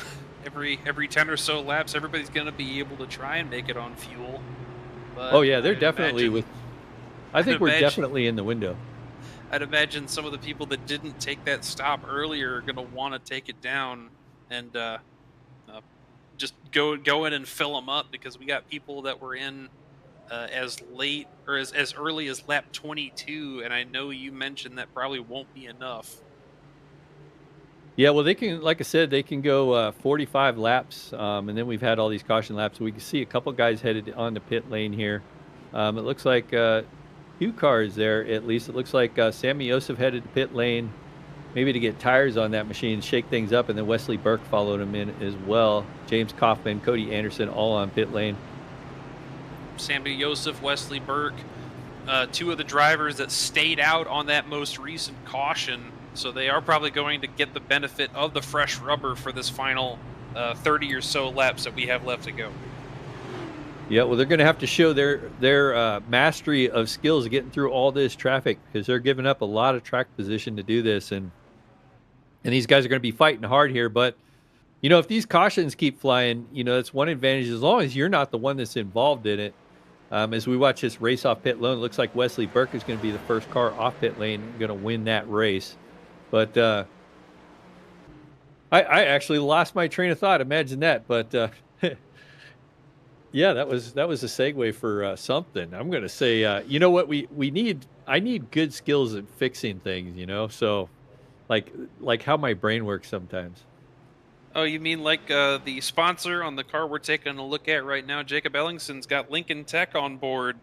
every 10 or so laps, everybody's going to be able to try and make it on fuel. But Oh yeah, they're I'd definitely imagine- with. I think I'd we're imagine- definitely in the window. I'd imagine some of the people that didn't take that stop earlier are going to want to take it down and just go in and fill them up, because we got people that were in as late or as early as lap 22, and I know you mentioned that probably won't be enough. Yeah, well, they can, like I said, they can go 45 laps, and then we've had all these caution laps. We can see a couple guys headed on the pit lane here. It looks like 2 cars there, at least. It looks like Sammy Yosef headed to pit lane, maybe to get tires on that machine, shake things up, and then Wesley Burke followed him in as well. James Kaufman, Cody Anderson, all on pit lane. Sammy Yosef, Wesley Burke, 2 of the drivers that stayed out on that most recent caution, so they are probably going to get the benefit of the fresh rubber for this final 30 or so laps that we have left to go. Yeah, well, they're going to have to show their mastery of skills of getting through all this traffic, because they're giving up a lot of track position to do this, and these guys are going to be fighting hard here. But if these cautions keep flying, that's one advantage, as long as you're not the one that's involved in it. As we watch this race off pit lane, it looks like Wesley Burke is going to be the first car off pit lane, going to win that race. But I actually lost my train of thought. Imagine that. But yeah, that was a segue for something. I'm going to say, you know what, we need. I need good skills at fixing things. So like how my brain works sometimes. Oh, you mean like the sponsor on the car we're taking a look at right now, Jacob Ellingson's got Lincoln Tech on board.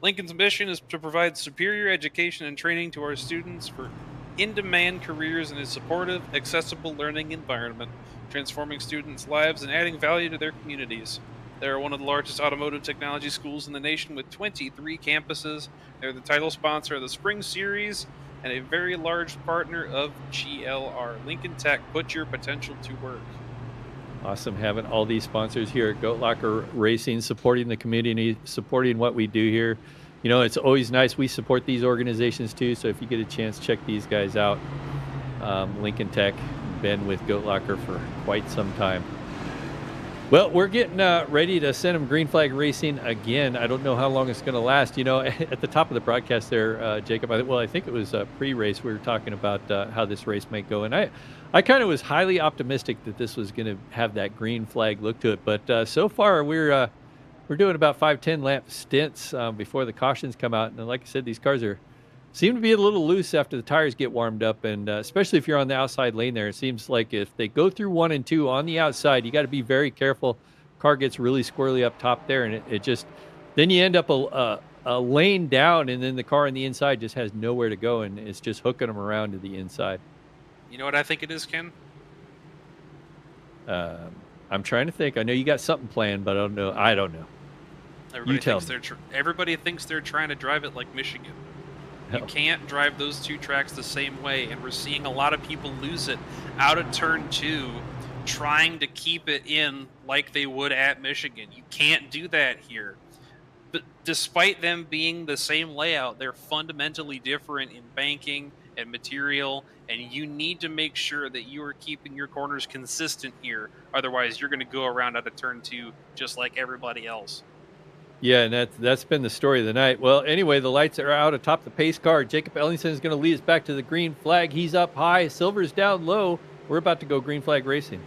Lincoln's mission is to provide superior education and training to our students for in-demand careers in a supportive, accessible learning environment, transforming students' lives and adding value to their communities. They are one of the largest automotive technology schools in the nation with 23 campuses. They're the title sponsor of the Spring Series and a very large partner of GLR. Lincoln Tech, put your potential to work. Awesome having all these sponsors here at Goat Locker Racing, supporting the community, supporting what we do here. It's always nice. We support these organizations too, so if you get a chance, check these guys out. Lincoln Tech, been with Goat Locker for quite some time. Well, we're getting ready to send them green flag racing again. I don't know how long it's going to last. At the top of the broadcast there, Jacob, I think it was pre-race, we were talking about how this race might go. And I kind of was highly optimistic that this was going to have that green flag look to it. But so far, we're doing about 5-10 lap stints before the cautions come out. And like I said, these cars seem to be a little loose after the tires get warmed up, and especially if you're on the outside lane there. It seems like if they go through 1 and 2 on the outside, you got to be very careful. Car gets really squirrely up top there, and it just then you end up a lane down, and then the car on the inside just has nowhere to go, and it's just hooking them around to the inside. You know what I think it is, Ken? I'm trying to think. I know you got something planned, but I don't know. Everybody thinks they're trying to drive it like Michigan. You can't drive those 2 tracks the same way, and we're seeing a lot of people lose it out of turn 2, trying to keep it in like they would at Michigan. You can't do that here. But despite them being the same layout, they're fundamentally different in banking and material, and you need to make sure that you are keeping your corners consistent here. Otherwise, you're going to go around out of turn 2 just like everybody else. Yeah, and that's been the story of the night. Well, anyway, the lights are out atop the pace car. Jacob Ellingson is going to lead us back to the green flag. He's up high. Silver's down low. We're about to go green flag racing.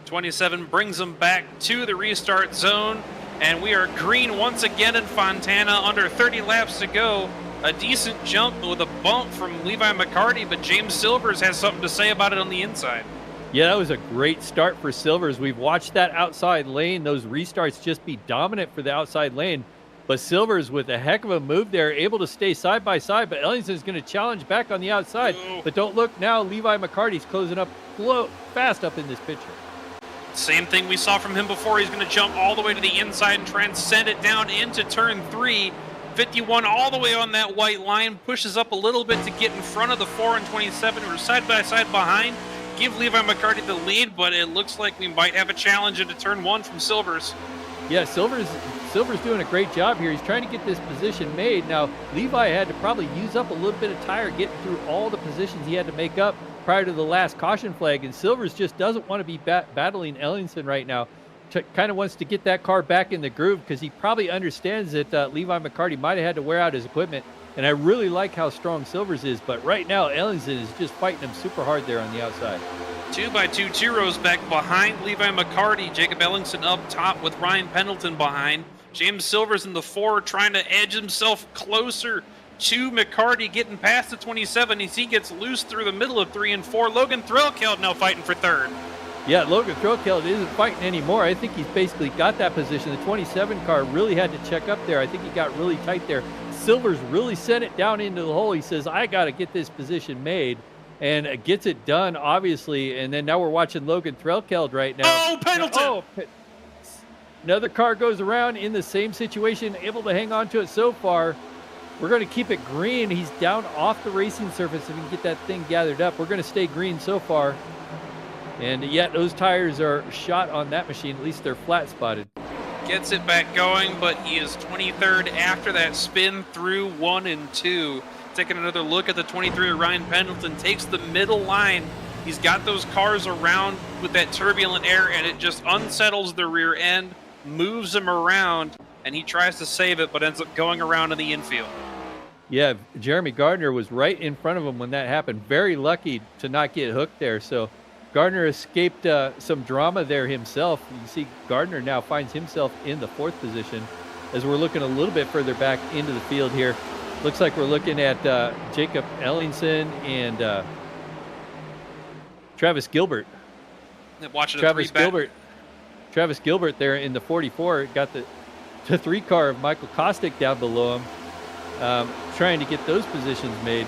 27 brings them back to the restart zone, and we are green once again in Fontana. Under 30 laps to go. A decent jump with a bump from Levi McCarty, but James Silvers has something to say about it on the inside. Yeah, that was a great start for Silvers. We've watched that outside lane, those restarts just be dominant for the outside lane. But Silvers with a heck of a move there, able to stay side by side, but Ellingson's going to challenge back on the outside. Ooh. But don't look now, Levi McCarty's closing up fast up in this picture. Same thing we saw from him before. He's going to jump all the way to the inside and try and send it down into turn 3. 51 all the way on that white line, pushes up a little bit to get in front of the 4 and 27 who are side by side behind. Give Levi McCarty the lead, but it looks like we might have a challenge into turn 1 from Silvers. Yeah, Silver's doing a great job here. He's trying to get this position made. Now, Levi had to probably use up a little bit of tire getting through all the positions he had to make up prior to the last caution flag, and Silvers just doesn't want to be battling Ellingson right now. Kind of wants to get that car back in the groove because he probably understands that Levi McCarty might have had to wear out his equipment, and I really like how strong Silvers is, but right now Ellingson is just fighting him super hard there on the outside. 2x2, 2 rows back behind Levi McCarty. Jacob Ellingson up top with Ryan Pendleton behind. James Silvers in the 4 trying to edge himself closer to McCarty, getting past the 27 as he gets loose through the middle of 3 and 4. Logan Threlkeld now fighting for 3rd. Yeah, Logan Threlkeld isn't fighting anymore. I think he's basically got that position. The 27 car really had to check up there. I think he got really tight there. Silvers really sent it down into the hole. He says, I got to get this position made. And gets it done, obviously. And then now we're watching Logan Threlkeld right now. Oh, Pendleton! Oh, another car goes around in the same situation, able to hang on to it so far. We're going to keep it green. He's down off the racing surface if we can get that thing gathered up. We're going to stay green so far. And yet those tires are shot on that machine. At least they're flat spotted. Gets it back going, but he is 23rd after that spin through 1 and 2. Taking another look at the 23, Ryan Pendleton takes the middle line. He's got those cars around with that turbulent air, and it just unsettles the rear end, moves him around, and he tries to save it, but ends up going around in the infield. Yeah, Jeremy Gardner was right in front of him when that happened. Very lucky to not get hooked there. So Gardner escaped some drama there himself. You see Gardner now finds himself in the 4th position as we're looking a little bit further back into the field here. Looks like we're looking at Jacob Ellingson and Travis Gilbert. Watching Travis Gilbert there in the 44 got the 3 car of Michael Kostick down below him, trying to get those positions made.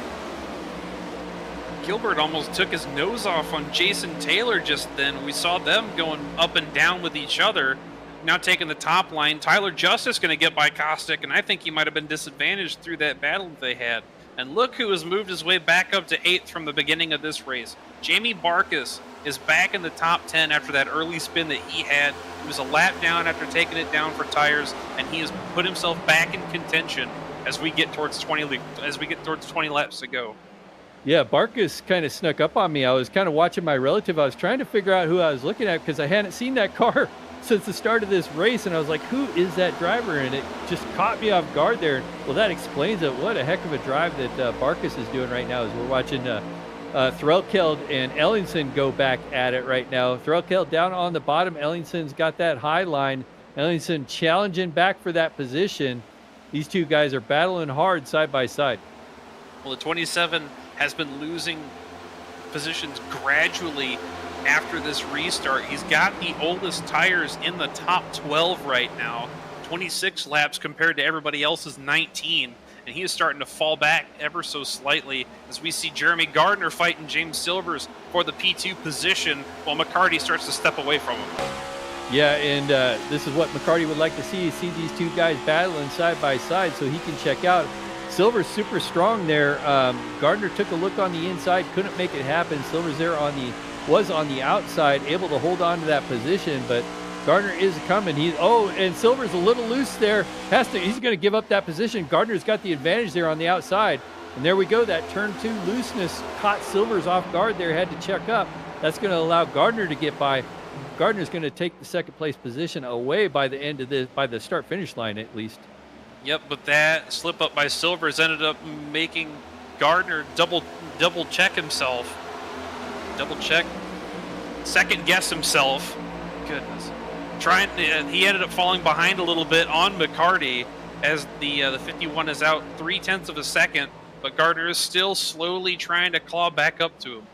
Gilbert almost took his nose off on Jason Taylor just then. We saw them going up and down with each other. Now taking the top line, Tyler Justice going to get by Kostick, and I think he might have been disadvantaged through that battle that they had. And look who has moved his way back up to 8th from the beginning of this race. Jamie Barkas is back in the top 10 after that early spin that he had. He was a lap down after taking it down for tires, and he has put himself back in contention as we get towards 20 laps to go. Yeah, Barkas kind of snuck up on me. I was kind of watching my relative. I was trying to figure out who I was looking at because I hadn't seen that car since the start of this race, and I was like, who is that driver? And it just caught me off guard there. Well, that explains it. What a heck of a drive that Barkas is doing right now as we're watching Threlkeld and Ellingson go back at it right now. Threlkeld down on the bottom. Ellingson's got that high line. Ellingson challenging back for that position. These two guys are battling hard side by side. Well, the 27 has been losing positions gradually after this restart. He's got the oldest tires in the top 12 right now, 26 laps compared to everybody else's 19, and he is starting to fall back ever so slightly as we see Jeremy Gardner fighting James Silvers for the P2 position while McCarty starts to step away from him. Yeah, and this is what McCarty would like to see these two guys battling side by side so he can check out. Silver's super strong there. Gardner took a look on the inside, couldn't make it happen. Silver's there was on the outside, able to hold on to that position, but Gardner is coming. And Silver's a little loose there. He's going to give up that position. Gardner's got the advantage there on the outside. And there we go. That turn 2 looseness caught Silver's off guard there, had to check up. That's going to allow Gardner to get by. Gardner's going to take the 2nd place position away by the end of this, by the start finish line at least. Yep, but that slip up by Silvers ended up making Gardner double check himself. Second guess himself. Goodness. He ended up falling behind a little bit on McCarty as the 51 is out 0.3 of a second, but Gardner is still slowly trying to claw back up to him.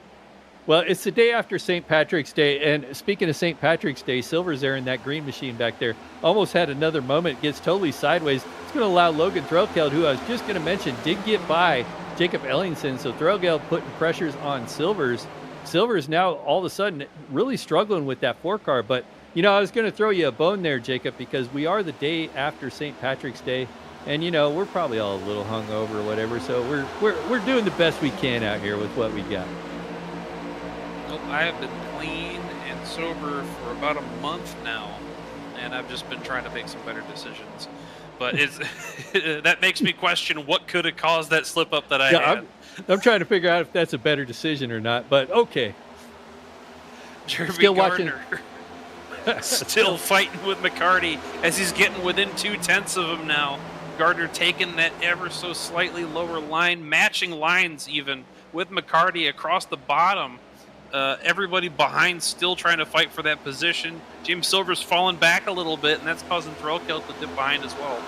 Well, it's the day after St. Patrick's Day, and speaking of St. Patrick's Day, Silver's there in that green machine back there. Almost had another moment, gets totally sideways. It's going to allow Logan Threlkeld, who I was just going to mention, did get by Jacob Ellingson, so Threlkeld putting pressures on Silvers. Silver's now all of a sudden really struggling with that 4 car, but I was going to throw you a bone there, Jacob, because we are the day after St. Patrick's Day, and we're probably all a little hungover or whatever, so we're doing the best we can out here with what we got. Nope, I have been clean and sober for about a month now, and I've just been trying to make some better decisions. But that makes me question what could have caused that slip up that I had. I'm trying to figure out if that's a better decision or not, but okay. Jeremy Still Gardner still fighting with McCarty as he's getting within 0.2 of him now. Gardner taking that ever so slightly lower line, matching lines even with McCarty across the bottom. Everybody behind still trying to fight for that position. James Silver's falling back a little bit, and that's causing Threlkeld to dip behind as well.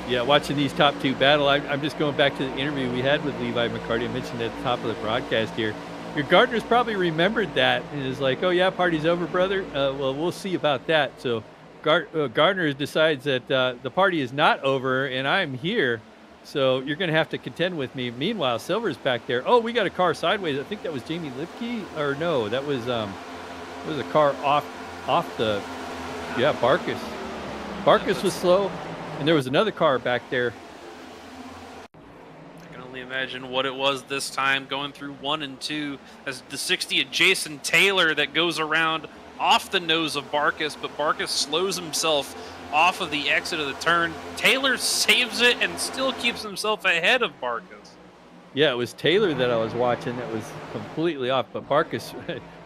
Yeah, watching these top two battle, I'm just going back to the interview we had with Levi McCarty. I mentioned at the top of the broadcast here. Your Gardner's probably remembered that and is like, oh, yeah, party's over, brother. Well, we'll see about that. So Gardner decides that the party is not over, and I'm here. So you're going to have to contend with me. Meanwhile, Silver's back there. Oh, we got a car sideways. I think that was Jamie Lipke. Or no, that was a car off the, yeah, Barkus. Barkus was slow, and there was another car back there. I can only imagine what it was this time, going through 1 and 2 as the 60 of Jason Taylor that goes around off the nose of Barkus, but Barkus slows himself off of the exit of the turn. Taylor saves it and still keeps himself ahead of Barkus. Yeah, it was Taylor that I was watching that was completely off, but Barkus,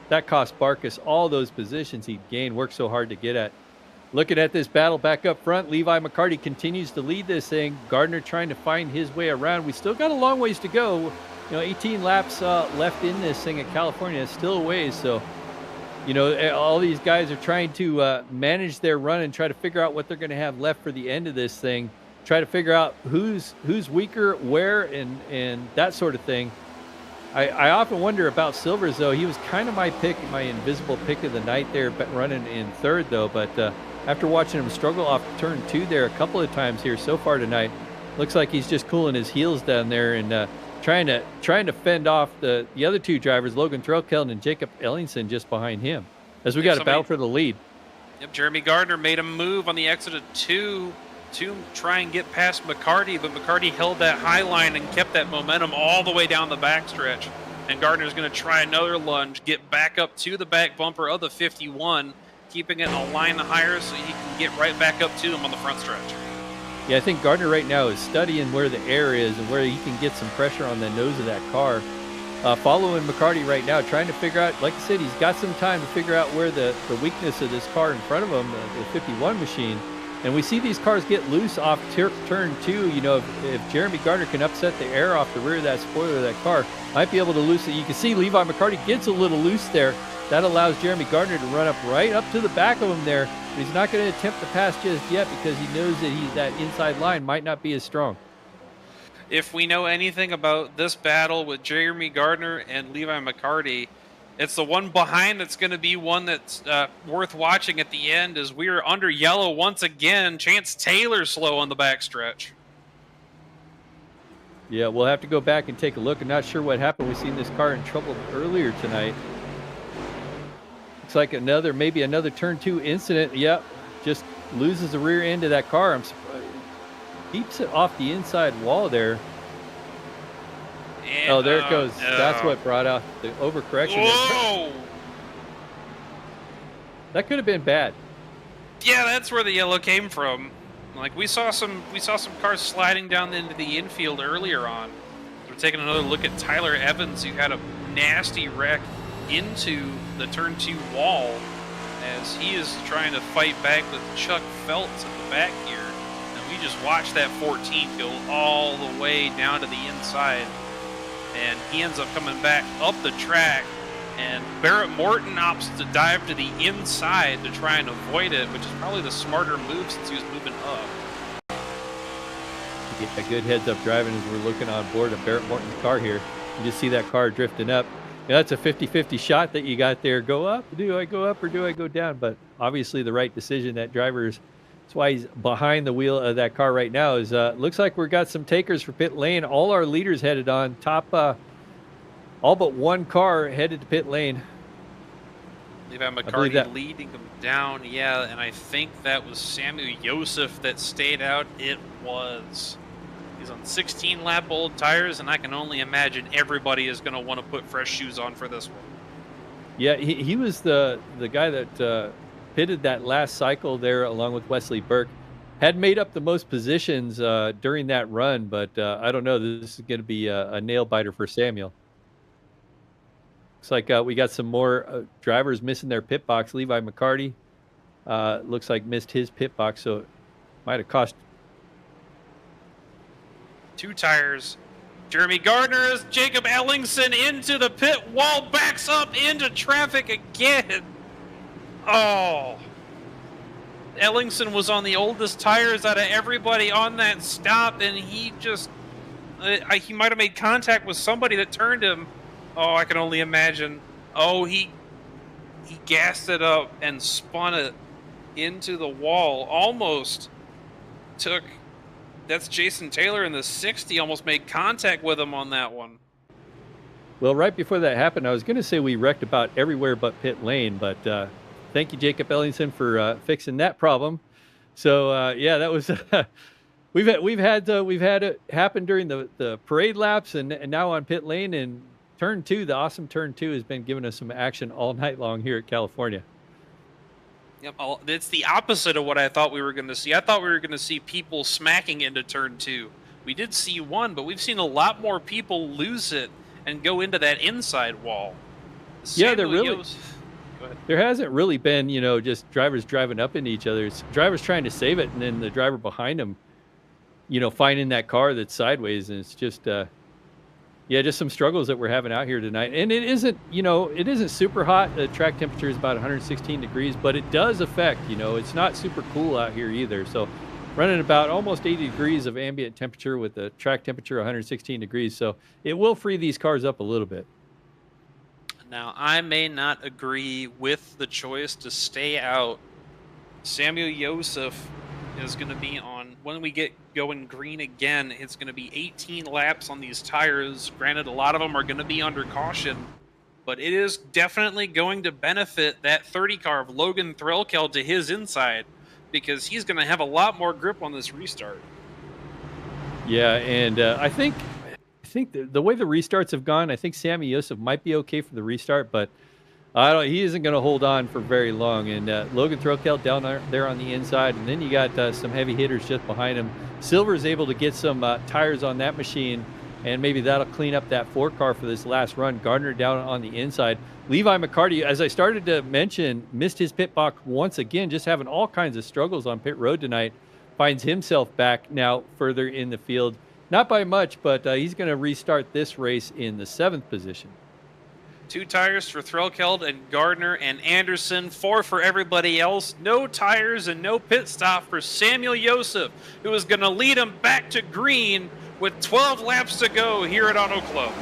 that cost Barkus all those positions he'd gained, worked so hard to get at. Looking at this battle back up front, Levi McCarty continues to lead this thing. Gardner trying to find his way around. We still got a long ways to go. 18 laps left in this thing at California. It's still a ways, so all these guys are trying to manage their run and try to figure out what they're going to have left for the end of this thing. Try to figure out who's weaker, where, and that sort of thing. I often wonder about Silvers, though. He was kind of my pick, my invisible pick of the night there, but running in third, though. But after watching him struggle off turn 2 there a couple of times here so far tonight, looks like he's just cooling his heels down there and trying to fend off the other two drivers, Logan Threlkeld and Jacob Ellingson, just behind him. As we got a battle for the lead. Yep, Jeremy Gardner made a move on the exit of 2 to try and get past McCarty, but McCarty held that high line and kept that momentum all the way down the backstretch. And Gardner's going to try another lunge, get back up to the back bumper of the 51, keeping it a line higher so he can get right back up to him on the front stretch. Yeah, I think Gardner right now is studying where the air is and where he can get some pressure on the nose of that car. Following McCarty right now, trying to figure out, like I said, he's got some time to figure out where the weakness of this car in front of him, the 51 machine. And we see these cars get loose off turn 2. If Jeremy Gardner can upset the air off the rear of that spoiler of that car, might be able to loose it. You can see Levi McCarty gets a little loose there. That allows Jeremy Gardner to run up right up to the back of him there. But he's not going to attempt to pass just yet because he knows that that inside line might not be as strong. If we know anything about this battle with Jeremy Gardner and Levi McCarty, it's the one behind that's going to be one that's worth watching at the end, as we are under yellow once again. Chance Taylor slow on the backstretch. Yeah, we'll have to go back and take a look. I'm not sure what happened. We've seen this car in trouble earlier tonight. Looks like maybe another turn 2 incident. Yep, just loses the rear end of that car. I'm surprised. Keeps it off the inside wall there. And, there it goes. That's what brought out the overcorrection. Whoa! That could have been bad. Yeah, that's where the yellow came from. Like we saw some cars sliding down into the infield earlier on. We're taking another look at Tyler Evans, who had a nasty wreck into the turn 2 wall as he is trying to fight back with Chuck Feltz at the back here. And we just watched that 14 go all the way down to the inside. And he ends up coming back up the track, and Barrett Morton opts to dive to the inside to try and avoid it, which is probably the smarter move since he was moving up. Get a good heads-up driving as we're looking on board of Barrett Morton's car here. You just see that car drifting up. That's a 50-50 shot that you got there. Go up? Do I go up or do I go down? But obviously the right decision. That driver's, that's why he's behind the wheel of that car right now. Is looks like we've got some takers for pit lane. All our leaders headed on top. All but one car headed to pit lane. Levi McCarty leading them down. Yeah, and I think that was Samuel Yosef that stayed out. It was. He's on 16-lap old tires, and I can only imagine everybody is going to want to put fresh shoes on for this one. Yeah, he was the guy that pitted that last cycle there along with Wesley Burke. Had made up the most positions during that run, but I don't know. This is going to be a nail biter for Samuel. Looks like we got some more drivers missing their pit box. Levi McCarty looks like missed his pit box, so it might have cost. 2 tires. Jeremy Gardner as Jacob Ellingson into the pit wall, backs up into traffic again. Oh. Ellingson was on the oldest tires out of everybody on that stop, and he just, he might have made contact with somebody that turned him. Oh, I can only imagine. Oh, he gassed it up and spun it into the wall. Almost took, that's Jason Taylor in the 60, almost made contact with him on that one. Well, right before that happened, I was going to say we wrecked about everywhere but pit lane, but thank you, Jacob Ellingson, for fixing that problem. So yeah, that was we've had it happen during the parade laps and now on pit lane, and turn 2, the awesome turn 2 has been giving us some action all night long here at California. Yep, it's the opposite of what I thought we were going to see. I thought we were going to see people smacking into turn 2. We did see one, but we've seen a lot more people lose it and go into that inside wall. Yeah, there hasn't really been, just drivers driving up into each other. It's drivers trying to save it, and then the driver behind them, finding that car that's sideways, and it's just, just some struggles that we're having out here tonight. And it isn't super hot. The track temperature is about 116 degrees, but it does affect, it's not super cool out here either. So running about almost 80 degrees of ambient temperature with the track temperature 116 degrees. So it will free these cars up a little bit. Now, I may not agree with the choice to stay out. Samuel Joseph is going to be on, when we get going green again, it's going to be 18 laps on these tires. Granted, a lot of them are going to be under caution, but it is definitely going to benefit that 30 car of Logan Threlkeld to his inside, because he's going to have a lot more grip on this restart. Yeah, and I think the way the restarts have gone, I think Sammy Yosef might be okay for the restart, but he isn't going to hold on for very long. And Logan Threlkeld down there on the inside, and then you got some heavy hitters just behind him. Silver's able to get some tires on that machine, and maybe that'll clean up that 4 car for this last run. Gardner down on the inside. Levi McCarty, as I started to mention, missed his pit box once again, just having all kinds of struggles on pit road tonight. Finds himself back now further in the field. Not by much, but he's going to restart this race in the 7th position. 2 tires for Threlkeld and Gardner and Anderson. 4 for everybody else. No tires and no pit stop for Samuel Joseph, who is going to lead him back to green with 12 laps to go here at Autoclub.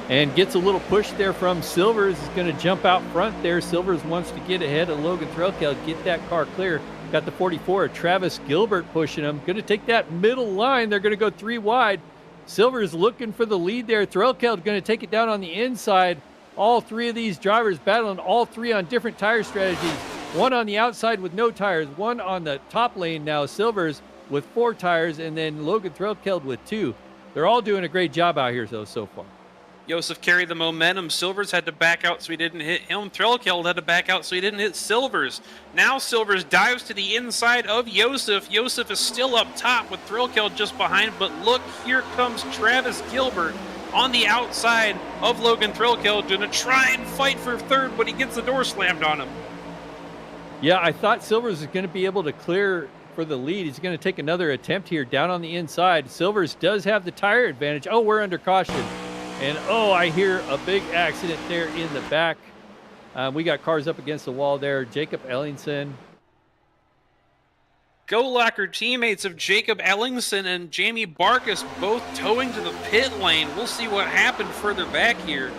And gets a little push there from Silvers. Is going to jump out front there. Silvers wants to get ahead of Logan Threlkeld, get that car clear. Got the 44, Travis Gilbert pushing him. Going to take that middle line. They're going to go 3 wide. Silver's looking for the lead there. Threlkeld going to take it down on the inside. All 3 of these drivers battling, all 3 on different tire strategies. One on the outside with no tires. One on the top lane now. Silvers with 4 tires, and then Logan Threlkeld with 2. They're all doing a great job out here so far. Joseph carried the momentum. Silvers had to back out so he didn't hit him. Threlkeld had to back out so he didn't hit Silvers. Now Silvers dives to the inside of Joseph. Joseph is still up top with Threlkeld just behind, but look, here comes Travis Gilbert on the outside of Logan Threlkeld, going to try and fight for 3rd, but he gets the door slammed on him. Yeah, I thought Silvers was going to be able to clear for the lead. He's going to take another attempt here down on the inside. Silvers does have the tire advantage. Oh, we're under caution. And, I hear a big accident there in the back. We got cars up against the wall there. Jacob Ellingson. Go Locker teammates of Jacob Ellingson and Jamie Barkas both towing to the pit lane. We'll see what happened further back here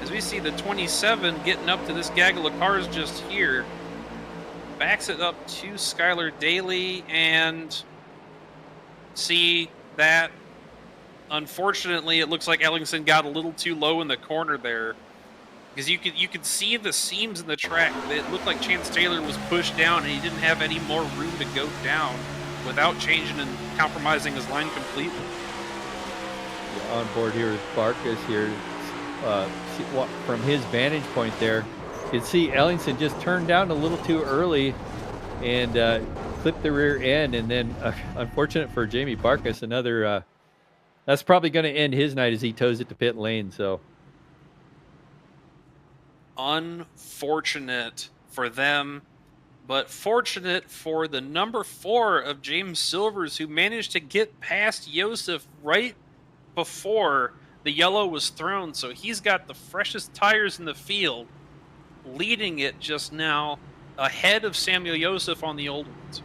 as we see the 27 getting up to this gaggle of cars just here. Backs it up to Skylar Daly and see that. Unfortunately, it looks like Ellingson got a little too low in the corner there, because you could see the seams in the track. It looked like Chance Taylor was pushed down, and he didn't have any more room to go down without changing and compromising his line completely. On board here with Barkas here, from his vantage point there, You can see Ellingson just turned down a little too early and clipped the rear end. And then, unfortunate for Jamie Barkas, another that's probably going to end his night as he tows it to pit lane. So unfortunate for them, but fortunate for the number 4 of James Silvers, who managed to get past Josef right before the yellow was thrown. So he's got the freshest tires in the field, leading it just now ahead of Samuel Josef on the old ones.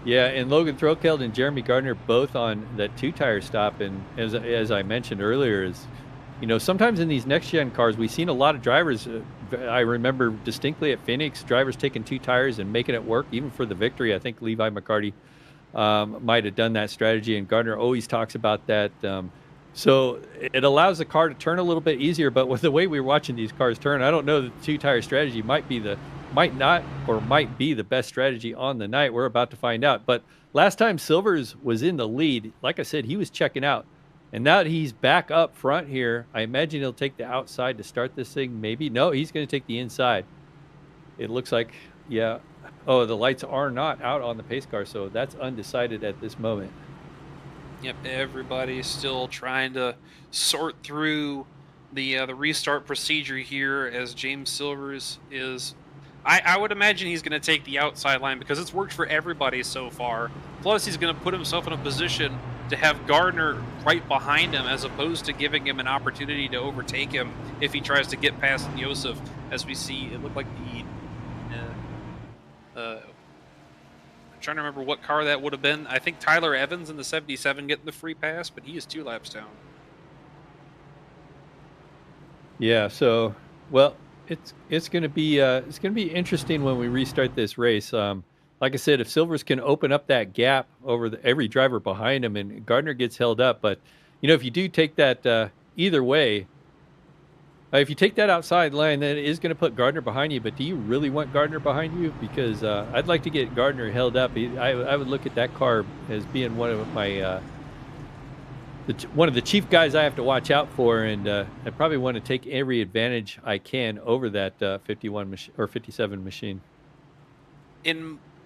yeah, and Logan Threlkeld and Jeremy Gardner both on that 2-tire stop. And as I mentioned earlier, is, you know, sometimes in these next-gen cars, we've seen a lot of drivers. I remember distinctly at Phoenix, drivers taking 2 tires and making it work, even for the victory. I think Levi McCarty might have done that strategy, and Gardner always talks about that. So it allows the car to turn a little bit easier. But with the way we're watching these cars turn, I don't know that the 2-tire strategy might be the best strategy on the night. We're about to find out. But last time Silvers was in the lead, like I said, he was checking out. And now that he's back up front here, I imagine he'll take the outside to start this thing. Maybe. No, he's going to take the inside. It looks like, yeah. Oh, the lights are not out on the pace car, so that's undecided at this moment. Yep, everybody's still trying to sort through the restart procedure here, as James Silvers is... I would imagine he's going to take the outside line because it's worked for everybody so far. Plus, he's going to put himself in a position to have Gardner right behind him, as opposed to giving him an opportunity to overtake him if he tries to get past Josef. As we see, it looked like I'm trying to remember what car that would have been. I think Tyler Evans in the 77 getting the free pass, but he is 2 laps down. Yeah, so, well, it's going to be interesting when we restart this race. Like I said, if Silvers can open up that gap over every driver behind him, and Gardner gets held up. But, you know, if you do take that either way, if you take that outside line, then it is going to put Gardner behind you. But do you really want Gardner behind you? Because I'd like to get Gardner held up. I would look at that car as being one of my one of the chief guys I have to watch out for, and I probably want to take every advantage I can over that 51 or 57 machine.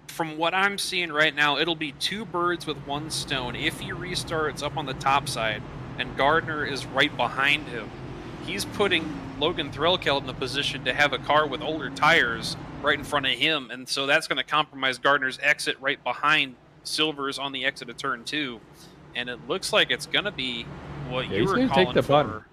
From what I'm seeing right now, it'll be 2 birds with 1 stone. If he restarts up on the top side and Gardner is right behind him, he's putting Logan Threlkeld in a position to have a car with older tires right in front of him, and so that's going to compromise Gardner's exit right behind Silvers on the exit of turn 2. And it looks like it's going to be what you were calling for. Bottom.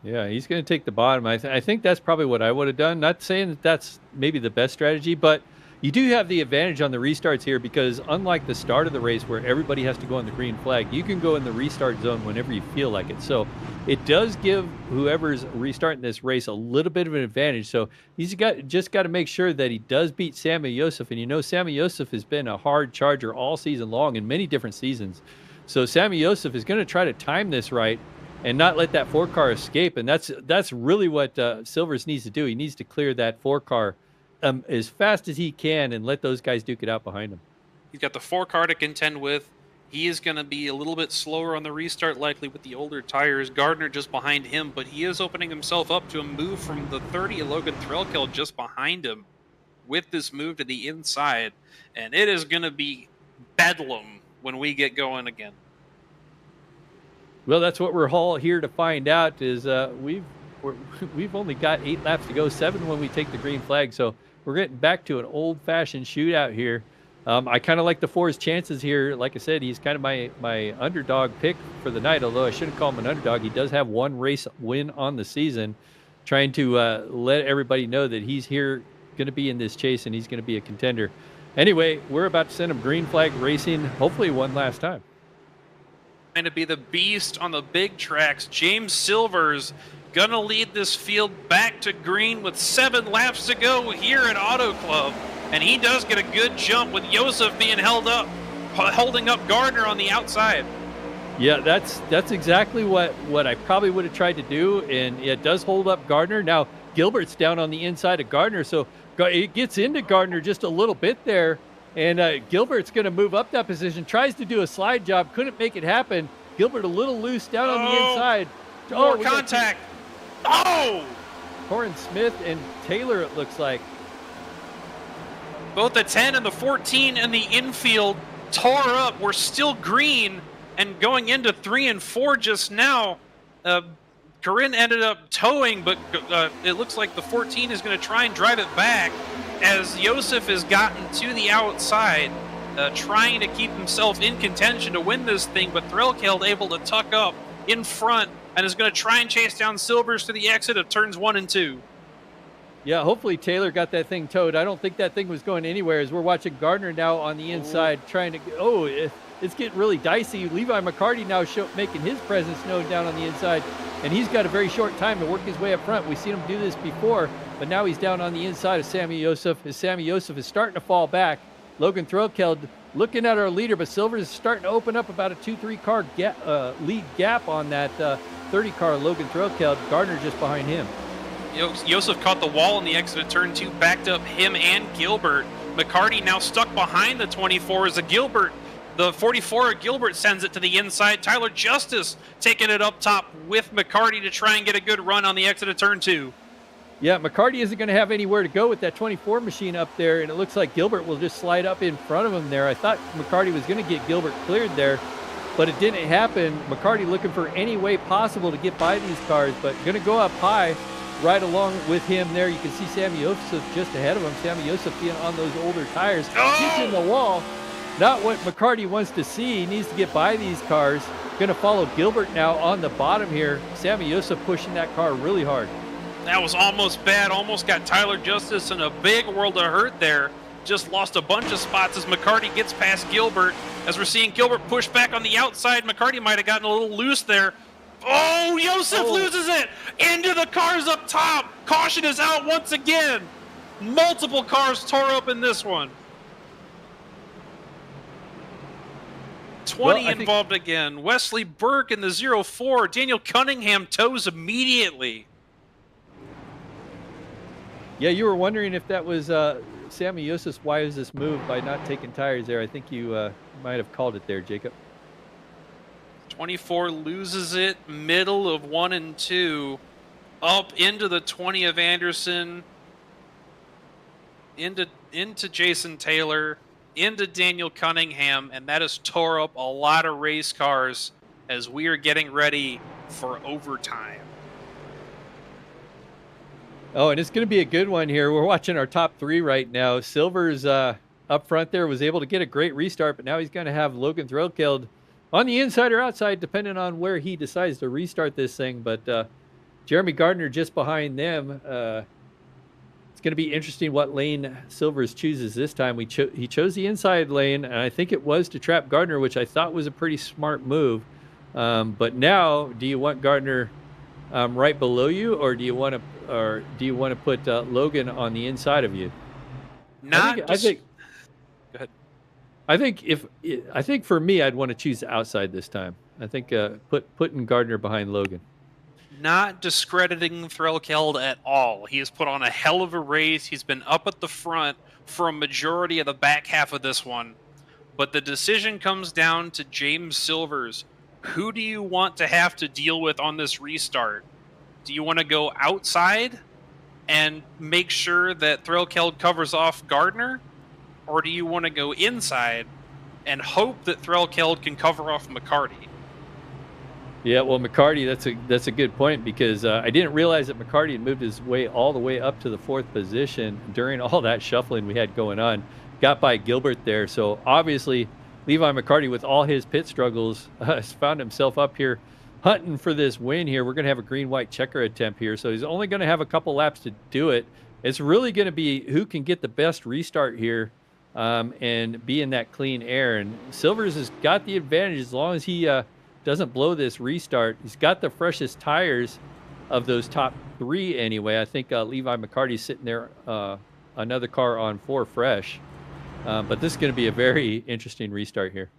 Yeah, he's going to take the bottom. I think that's probably what I would have done. Not saying that that's maybe the best strategy, but you do have the advantage on the restarts here, because unlike the start of the race where everybody has to go on the green flag, you can go in the restart zone whenever you feel like it. So it does give whoever's restarting this race a little bit of an advantage. So he's just got to make sure that he does beat Samuel Josef. And you know, Samuel Josef has been a hard charger all season long in many different seasons. So Samuel Josef is going to try to time this right and not let that 4-car escape. And that's really what Silvers needs to do. He needs to clear that 4-car as fast as he can and let those guys duke it out behind him. He's got the 4-car to contend with. He is going to be a little bit slower on the restart, likely with the older tires. Gardner just behind him, but he is opening himself up to a move from the 30 Logan Threlkeld just behind him with this move to the inside. And it is going to be bedlam when we get going again. Well, that's what we're all here to find out. Is we've only got 8 laps to go, 7 when we take the green flag. So we're getting back to an old-fashioned shootout here. I kind of like the 4's chances here. Like I said, he's kind of my underdog pick for the night. Although I shouldn't call him an underdog. He does have 1 race win on the season. Trying to let everybody know that he's here, going to be in this chase, and he's going to be a contender. Anyway, we're about to send him green flag racing, hopefully one last time. Trying to be the beast on the big tracks. James Silvers going to lead this field back to green with 7 laps to go here at Auto Club. And he does get a good jump with Josef being held up, holding up Gardner on the outside. Yeah, that's exactly what I probably would have tried to do, and it does hold up Gardner. Now, Gilbert's down on the inside of Gardner, so it gets into Gardner just a little bit there, and Gilbert's going to move up that position, tries to do a slide job, couldn't make it happen. Gilbert a little loose down on the inside. More contact. Oh! Torrin Smith and Taylor, it looks like. Both the 10 and the 14 in the infield tore up. We're still green and going into 3 and 4 just now. Corinne ended up towing, but it looks like the 14 is going to try and drive it back as Josef has gotten to the outside, trying to keep himself in contention to win this thing, but Threlkeld able to tuck up in front and is going to try and chase down Silvers to the exit of turns 1 and 2. Yeah, hopefully Taylor got that thing towed. I don't think that thing was going anywhere as we're watching Gardner now on the inside trying to... It's getting really dicey. Levi McCarty now making his presence known down on the inside, and he's got a very short time to work his way up front. We've seen him do this before, but now he's down on the inside of Sammy Josef. As Sammy Josef is starting to fall back, Logan Threlkeld looking at our leader, but Silvers is starting to open up about a 2-3 car lead gap on that 30 car Logan Threlkeld. Gardner just behind him. Josef caught the wall in the exit of turn 2, backed up him and Gilbert. McCarty now stuck behind the 24 as the 44 of Gilbert sends it to the inside. Tyler Justice taking it up top with McCarty to try and get a good run on the exit of turn 2. Yeah, McCarty isn't going to have anywhere to go with that 24 machine up there, and it looks like Gilbert will just slide up in front of him there. I thought McCarty was going to get Gilbert cleared there, but it didn't happen. McCarty looking for any way possible to get by these cars, but going to go up high right along with him there. You can see Sammy Josef just ahead of him. Sammy Josef being on those older tires. He's in the wall. Not what McCarty wants to see. He needs to get by these cars. Going to follow Gilbert now on the bottom here. Sammy Josef pushing that car really hard. That was almost bad. Almost got Tyler Justice in a big world of hurt there. Just lost a bunch of spots as McCarty gets past Gilbert. As we're seeing Gilbert push back on the outside, McCarty might have gotten a little loose there. Oh, Josef loses it into the cars up top. Caution is out once again. Multiple cars tore up in this one. 20 involved again. Wesley Burke in the 0-4. Daniel Cunningham tows immediately. Yeah, you were wondering if that was Sammy Josef's wisest move by not taking tires there. I think you might have called it there, Jacob. 24 loses it, middle of 1 and 2, up into the 20 of Anderson, into Jason Taylor, into Daniel Cunningham, and that has tore up a lot of race cars as we are getting ready for overtime. Oh, and it's going to be a good one here. We're watching our top 3 right now. Silvers up front there was able to get a great restart, but now he's going to have Logan Threlkeld on the inside or outside, depending on where he decides to restart this thing. But Jeremy Gardner just behind them. It's going to be interesting what lane Silvers chooses this time. He chose the inside lane, and I think it was to trap Gardner, which I thought was a pretty smart move. But now, do you want Gardner right below you, or do you want to put Logan on the inside of you? I think. Go ahead. I think for me, I'd want to choose the outside this time. I think putting Gardner behind Logan. Not discrediting Threlkeld at all. He has put on a hell of a race. He's been up at the front for a majority of the back half of this one. But the decision comes down to James Silvers. Who do you want to have to deal with on this restart? Do you want to go outside and make sure that Threlkeld covers off Gardner? Or do you want to go inside and hope that Threlkeld can cover off McCarty? Yeah, well, McCarty, that's a good point, because I didn't realize that McCarty had moved his way all the way up to the 4th position during all that shuffling we had going on. Got by Gilbert there, so obviously Levi McCarty, with all his pit struggles, has found himself up here hunting for this win here. We're going to have a green-white checker attempt here, so he's only going to have a couple laps to do it. It's really going to be who can get the best restart here and be in that clean air. And Silvers has got the advantage as long as he doesn't blow this restart. He's got the freshest tires of those top 3 anyway. I think Levi McCarty's sitting there, another car on 4 fresh. But this is going to be a very interesting restart here.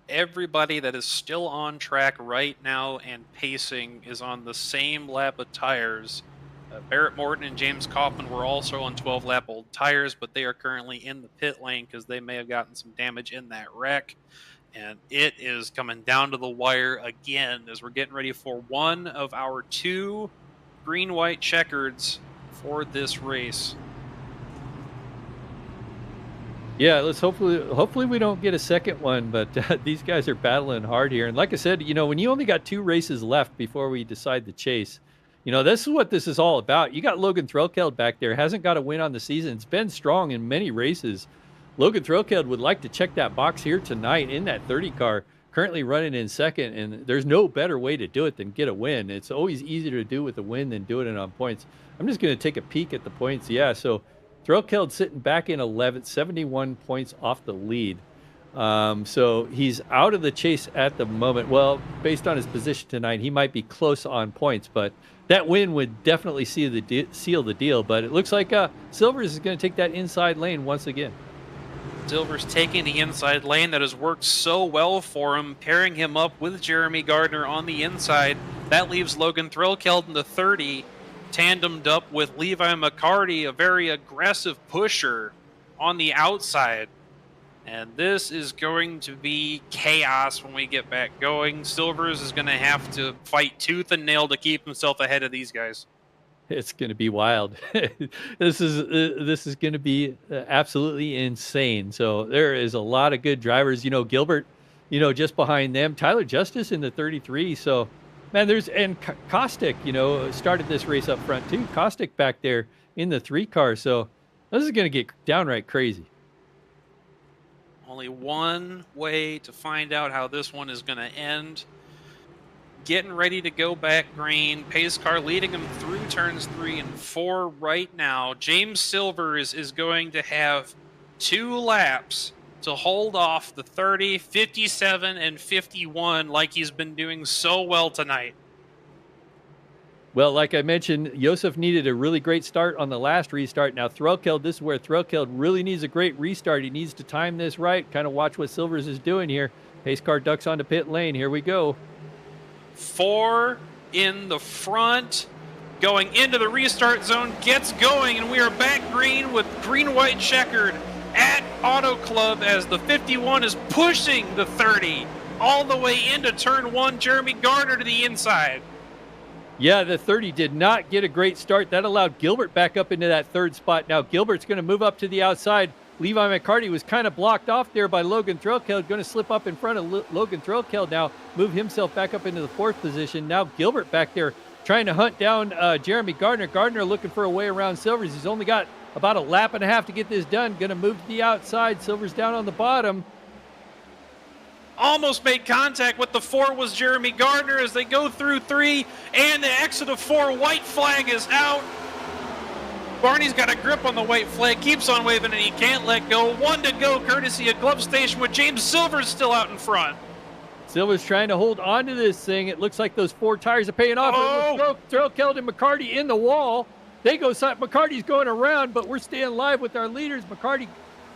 Everybody that is still on track right now and pacing is on the same lap of tires. Barrett Morton and James Kaufman were also on 12-lap old tires, but they are currently in the pit lane because they may have gotten some damage in that wreck. And it is coming down to the wire again as we're getting ready for one of our 2 green-white checkers for this race. Yeah, let's hopefully we don't get a second one, but these guys are battling hard here. And like I said, when you only got 2 races left before we decide the chase, this is what this is all about. You got Logan Threlkeld back there, hasn't got a win on the season. It's been strong in many races. Logan Threlkeld would like to check that box here tonight in that 30 car, currently running in second, and there's no better way to do it than get a win. It's always easier to do with a win than doing it on points. I'm just going to take a peek at the points. Yeah, so Threlkeld sitting back in 11th, 71 points off the lead. So he's out of the chase at the moment. Well, based on his position tonight, he might be close on points, but that win would definitely seal the deal. But it looks like Silvers is going to take that inside lane once again. Silver's taking the inside lane that has worked so well for him, pairing him up with Jeremy Gardner on the inside. That leaves Logan Threlkeld in the 30, tandemed up with Levi McCarty, a very aggressive pusher on the outside. And this is going to be chaos when we get back going. Silvers is going to have to fight tooth and nail to keep himself ahead of these guys. It's going to be wild. This is going to be absolutely insane. So there is a lot of good drivers. Gilbert, just behind them. Tyler Justice in the 33. So, man, and Kostick, started this race up front too. Kostick back there in the 3 car. So this is going to get downright crazy. Only one way to find out how this one is going to end. Getting ready to go back green. Pace car leading him through turns 3 and 4 right now. James Silvers is going to have 2 laps to hold off the 30, 57, and 51 like he's been doing so well tonight. Well, like I mentioned, Josef needed a really great start on the last restart. Now, Threlkeld, this is where Threlkeld really needs a great restart. He needs to time this right, kind of watch what Silvers is doing here. Pace car ducks onto pit lane. Here we go. 4 in the front, going into the restart zone, gets going, and we are back green with green-white checkered at Autoclub as the 51 is pushing the 30 all the way into turn 1. Jeremy Gardner to the inside. Yeah, the 30 did not get a great start. That allowed Gilbert back up into that 3rd spot. Now Gilbert's going to move up to the outside. Levi McCarty was kind of blocked off there by Logan Threlkeld, going to slip up in front of Logan Threlkeld now, move himself back up into the 4th position. Now Gilbert back there trying to hunt down Jeremy Gardner. Gardner looking for a way around Silvers. He's only got about a lap and a half to get this done. Going to move to the outside. Silvers down on the bottom. Almost made contact with the 4 was Jeremy Gardner as they go through 3 and the exit of 4. White flag is out. Barney's got a grip on the white flag, keeps on waving, and he can't let go. 1 to go, courtesy of Club Station, with James Silvers still out in front. Silvers trying to hold on to this thing. It looks like those 4 tires are paying off. Oh. Threlkeld and McCarty in the wall. They go, McCarty's going around, but we're staying live with our leaders. McCarty,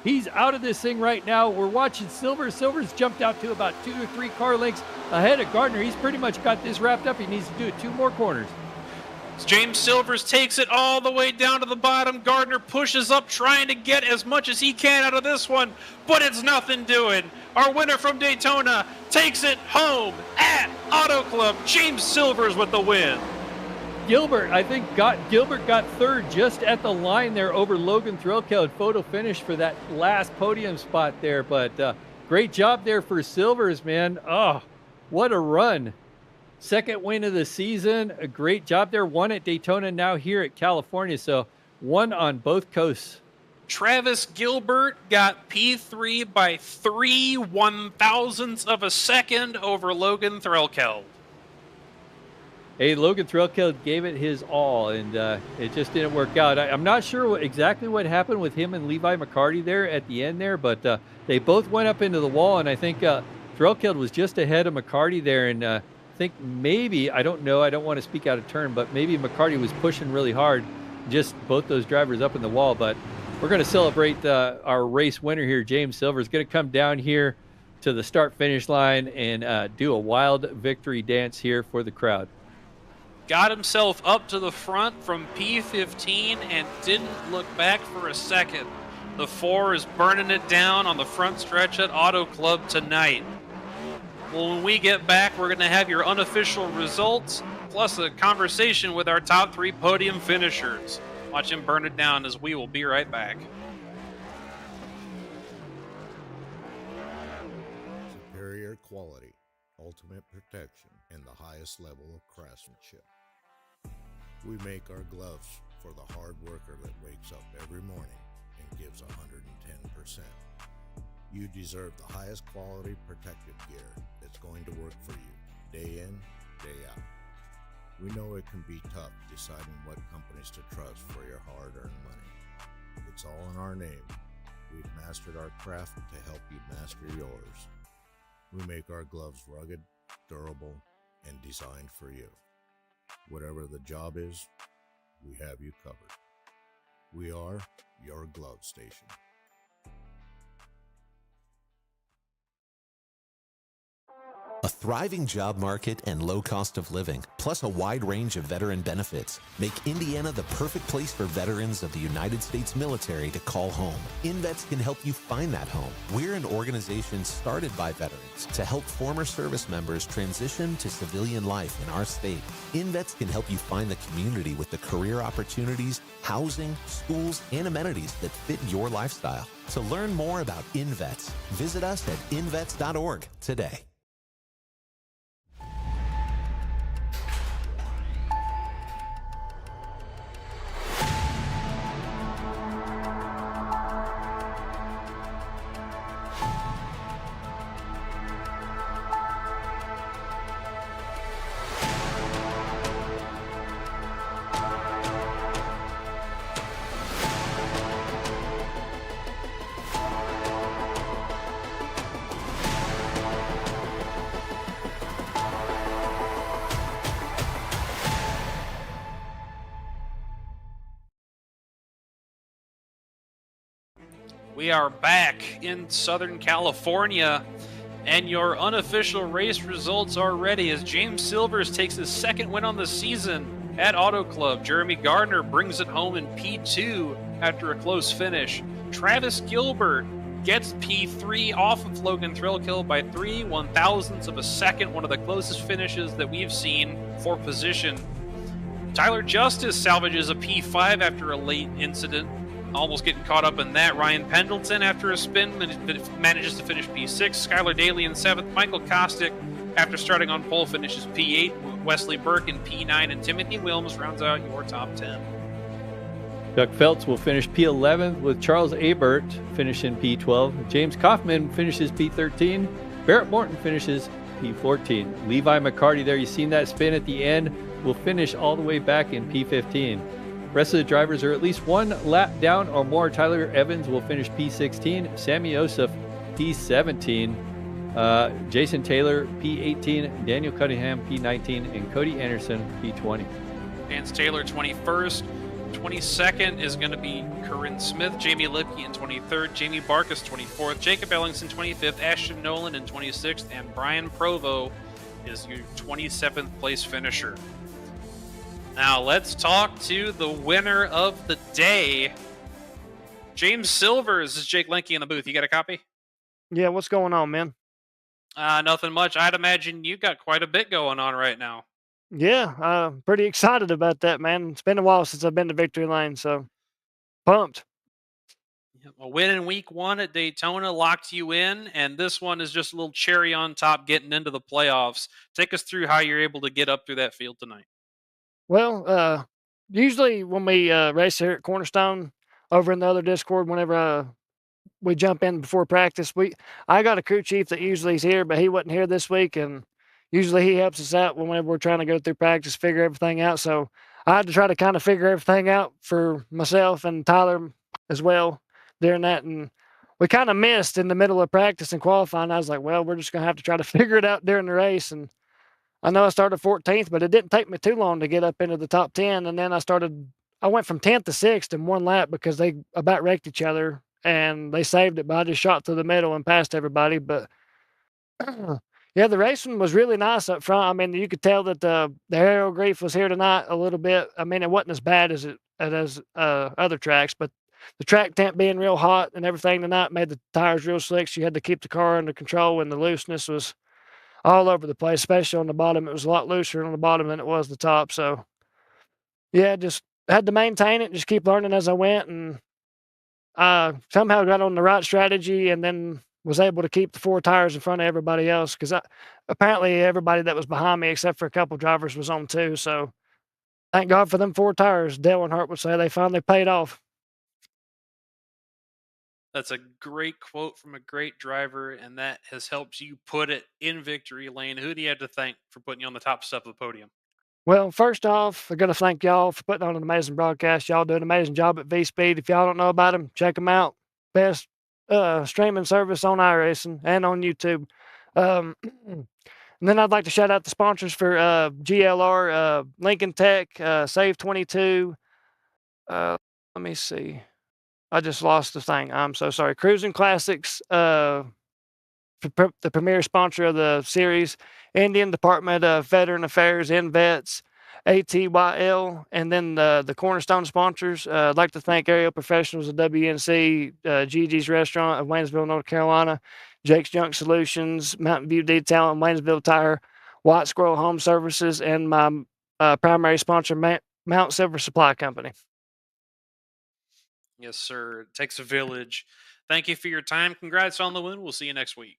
he's out of this thing right now. We're watching Silvers. Silvers jumped out to about 2 or 3 car lengths ahead of Gardner. He's pretty much got this wrapped up. He needs to do it 2 more corners. James Silvers takes it all the way down to the bottom. Gardner pushes up, trying to get as much as he can out of this one, but it's nothing doing. Our winner from Daytona takes it home at Autoclub. James Silvers with the win. Gilbert, I think Gilbert got 3rd just at the line there over Logan Threlkeld. Photo finish for that last podium spot there, but great job there for Silvers, man. Oh, what a run. 2nd win of the season. A great job there. 1 at Daytona, now here at California. So 1 on both coasts. Travis Gilbert got P3 by 3 1,000ths of a second over Logan Threlkeld. Hey, Logan Threlkeld gave it his all, and it just didn't work out. I'm not sure exactly what happened with him and Levi McCarty there at the end there, but they both went up into the wall, and I think Threlkeld was just ahead of McCarty there, and I think maybe, I don't know, I don't want to speak out of turn, but maybe McCarty was pushing really hard, just both those drivers up in the wall. But we're going to celebrate our race winner here. James Silvers going to come down here to the start-finish line and do a wild victory dance here for the crowd. Got himself up to the front from P15 and didn't look back for a second. The 4 is burning it down on the front stretch at Autoclub tonight. Well, when we get back, we're going to have your unofficial results, plus a conversation with our top 3 podium finishers. Watch him burn it down as we will be right back. Superior quality, ultimate protection, and the highest level of craftsmanship. We make our gloves for the hard worker that wakes up every morning and gives 110%. You deserve the highest quality protective gear that's going to work for you, day in, day out. We know it can be tough deciding what companies to trust for your hard-earned money. It's all in our name. We've mastered our craft to help you master yours. We make our gloves rugged, durable, and designed for you. Whatever the job is, we have you covered. We are your glove station. A thriving job market and low cost of living, plus a wide range of veteran benefits, make Indiana the perfect place for veterans of the United States military to call home. InVets can help you find that home. We're an organization started by veterans to help former service members transition to civilian life in our state. InVets can help you find the community with the career opportunities, housing, schools, and amenities that fit your lifestyle. To learn more about InVets, visit us at invets.org today. We are back in Southern California, and your unofficial race results are ready as James Silvers takes his second win on the season at Autoclub. Jeremy Gardner brings it home in P2 after a close finish. Travis Gilbert gets P3 off of Logan Thrillkill by 3/1000ths of a second, one of the closest finishes that we've seen for position. Tyler Justice salvages a P5 after a late incident, almost getting caught up in that. Ryan Pendleton, after a spin, manages to finish P6. Skylar Daly in 7th. Michael Kostick, after starting on pole, finishes P8. Wesley Burke in P9. And Timothy Wilms rounds out your top 10. Doug Feltz will finish P11 with Charles Abert finishing P12. James Kaufman finishes P13. Barrett Morton finishes P14. Levi McCarty there, you seen that spin at the end, will finish all the way back in P15. Rest of the drivers are at least one lap down or more. Tyler Evans will finish P16. Sammy Yosef P17. Jason Taylor P18. Daniel Cunningham P19. And Cody Anderson P20. Vance Taylor 21st. 22nd is going to be Corinne Smith. Jamie Lipke in 23rd. Jamie Barkus 24th. Jacob Ellingson 25th. Ashton Nolan in 26th. And Brian Provo is your 27th place finisher. Now let's talk to the winner of the day. James Silvers. This is Jake Lenke in the booth. You got a copy? Yeah, what's going on, man? Nothing much. I'd imagine you got quite a bit going on right now. Yeah, pretty excited about that, man. It's been a while since I've been to Victory Lane, so pumped. A win in week 1 at Daytona locked you in, and this one is just a little cherry on top getting into the playoffs. Take us through how you're able to get up through that field tonight. Well, usually when we race here at Cornerstone, over in the other Discord, whenever we jump in before practice, I got a crew chief that usually is here, but he wasn't here this week, and usually he helps us out whenever we're trying to go through practice, figure everything out. So I had to try to kind of figure everything out for myself and Tyler as well during that, and we kind of missed in the middle of practice and qualifying. I was like, well, we're just going to have to try to figure it out during the race, and I know I started 14th, but it didn't take me too long to get up into the top 10. And then I went from 10th to 6th in one lap because they about wrecked each other and they saved it, but I just shot through the middle and passed everybody. But yeah, the racing was really nice up front. I mean, you could tell that the aero grief was here tonight a little bit. I mean, it wasn't as bad as other tracks, but the track temp being real hot and everything tonight made the tires real slick. So you had to keep the car under control, and the looseness was all over the place, especially on the bottom. It was a lot looser on the bottom than it was the top. So yeah, just had to maintain it, just keep learning as I went, and somehow got on the right strategy, and then was able to keep the 4 tires in front of everybody else because apparently everybody that was behind me, except for a couple drivers, was on 2. So thank God for them 4 tires. Dale and Hart would say they finally paid off. That's a great quote from a great driver, and that has helped you put it in victory lane. Who do you have to thank for putting you on the top step of the podium? Well, first off, I got to thank y'all for putting on an amazing broadcast. Y'all do an amazing job at V Speed. If y'all don't know about them, check them out. Best streaming service on iRacing and on YouTube. Um, and then I'd like to shout out the sponsors for GLR, Lincoln Tech, Save 22. Let me see. I just lost the thing. I'm so sorry. Cruisin Classics, the premier sponsor of the series, Indian Department of Veteran Affairs, InVets, ATYL, and then the cornerstone sponsors. I'd like to thank Aerial Professionals of WNC, Gigi's Restaurant of Waynesville, North Carolina, Jake's Junk Solutions, Mountain View Detail, and Waynesville Tire, White Squirrel Home Services, and my primary sponsor, Mount Silver Supply Company. Yes, sir. It takes a village. Thank you for your time. Congrats on the win. We'll see you next week.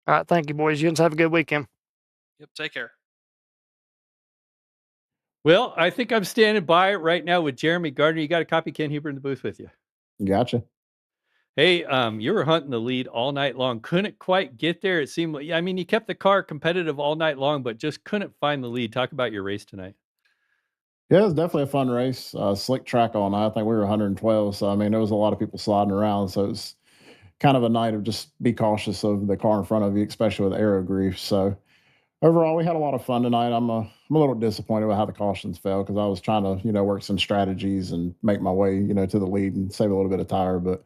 All right, thank you, boys. You guys have a good weekend. Yep, take care. Well, I think I'm standing by right now with Jeremy Gardner. You got a copy, Ken Huber, in the booth with you. Gotcha. Hey, you were hunting the lead all night long. Couldn't quite get there. It seemed like, I mean, you kept the car competitive all night long, but just couldn't find the lead. Talk about your race tonight. Yeah, it was definitely a fun race. Slick track all night. I think we were 112. So, I mean, there was a lot of people sliding around. So, it was kind of a night of just be cautious of the car in front of you, especially with aero grief. So, overall, we had a lot of fun tonight. I'm a little disappointed with how the cautions fell because I was trying to work some strategies and make my way to the lead and save a little bit of tire, but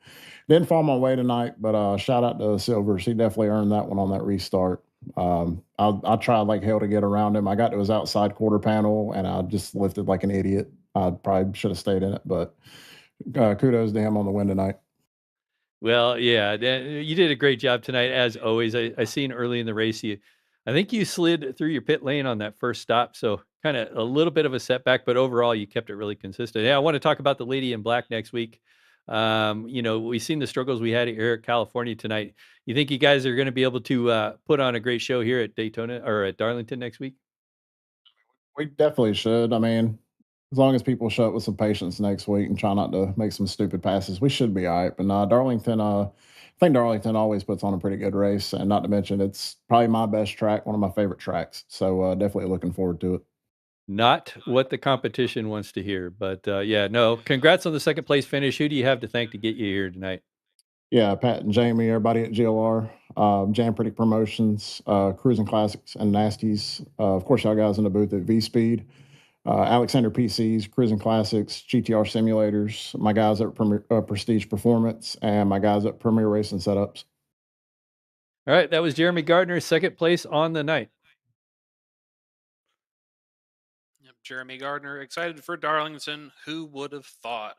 didn't fall my way tonight. But shout out to Silvers, he definitely earned that one on that restart. I tried like hell to get around him. I got to his outside quarter panel and I just lifted like an idiot. I probably should have stayed in it, but kudos to him on the win tonight. Well, yeah, you did a great job tonight, as always. I seen early in the race, I think you slid through your pit lane on that first stop, so kind of a little bit of a setback, but overall you kept it really consistent. Yeah, I want to talk about the Lady in Black next week. We've seen the struggles we had here at California tonight. You think you guys are going to be able to put on a great show here at Daytona or at Darlington next week? We definitely should. I mean, as long as people show up with some patience next week and try not to make some stupid passes, we should be all right. But Darlington, I think Darlington always puts on a pretty good race. And not to mention, it's probably my best track, one of my favorite tracks. So definitely looking forward to it. Not what the competition wants to hear, but yeah, no. Congrats on the second place finish. Who do you have to thank to get you here tonight? Yeah, Pat and Jamie, everybody at GLR, Jam Predict Promotions, Cruising Classics, and Nasties. Of course, y'all guys in the booth at V Speed. Alexander PCs, Cruising Classics, GTR Simulators, my guys at Prestige Performance, and my guys at Premier Racing Setups. All right, that was Jeremy Gardner, second place on the night. Yep, Jeremy Gardner, excited for Darlington. Who would have thought?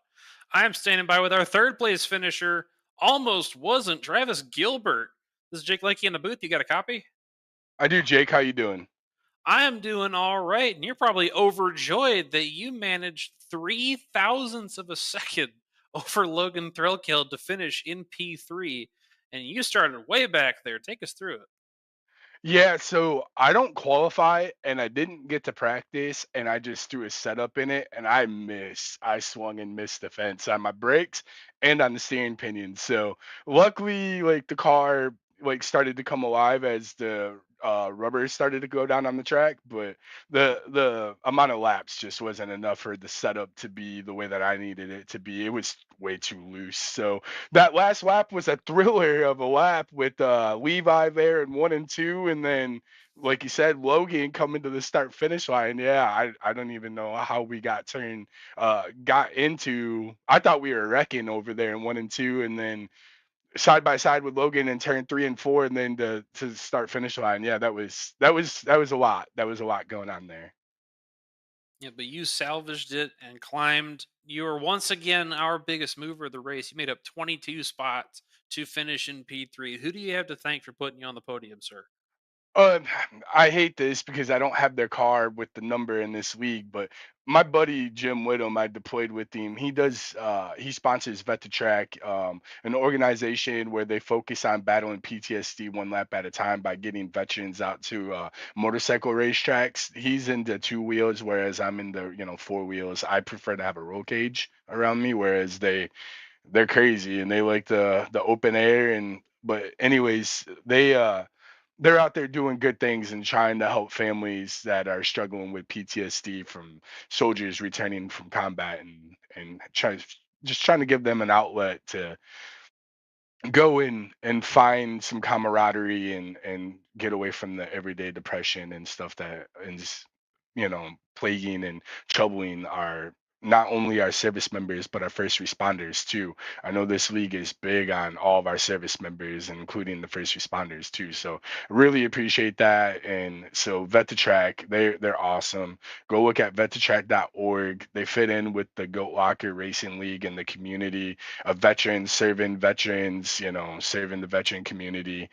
I am standing by with our third place finisher. Almost wasn't Travis Gilbert. This is Jake Lakey in the booth. You got a copy? I do, Jake. How you doing? I am doing all right, and you're probably overjoyed that you managed 0.003 of a second over Logan Threlkeld to finish in P3, and you started way back there. Take us through it. Yeah, so I don't qualify and I didn't get to practice and I just threw a setup in it and I missed. I swung and missed the fence on my brakes and on the steering pinion. So luckily like the car like started to come alive as the rubber started to go down on the track, but the amount of laps just wasn't enough for the setup to be the way that I needed it to be. It was way too loose. So that last lap was a thriller of a lap with Levi there in 1 and 2, and then like you said, Logan coming to the start finish line. Yeah, I don't even know how we got into. I thought we were wrecking over there in 1 and 2, and then side by side with Logan in turn 3 and 4, and then to start finish line. Yeah, that was a lot. That was a lot going on there. Yeah, but you salvaged it and climbed. You were once again our biggest mover of the race. You made up 22 spots to finish in P3. Who do you have to thank for putting you on the podium, sir? Uh, I hate this because I don't have their car with the number in this league, but my buddy Jim Whittam, I deployed with him. He sponsors Vet to Track, an organization where they focus on battling PTSD one lap at a time by getting veterans out to motorcycle racetracks. He's into two wheels, whereas I'm in the four wheels. I prefer to have a roll cage around me, whereas they're crazy and they like the open air. And but anyways, they're out there doing good things and trying to help families that are struggling with PTSD from soldiers returning from combat, and just trying to give them an outlet to go in and find some camaraderie and get away from the everyday depression and stuff that is plaguing and troubling our not only our service members but our first responders too. I know this league is big on all of our service members, including the first responders too, so really appreciate that. And so Vet to Track, they're awesome. Go look at vettotrack.org. They fit in with the Goat Locker Racing League and the community of veterans serving veterans, serving the veteran community.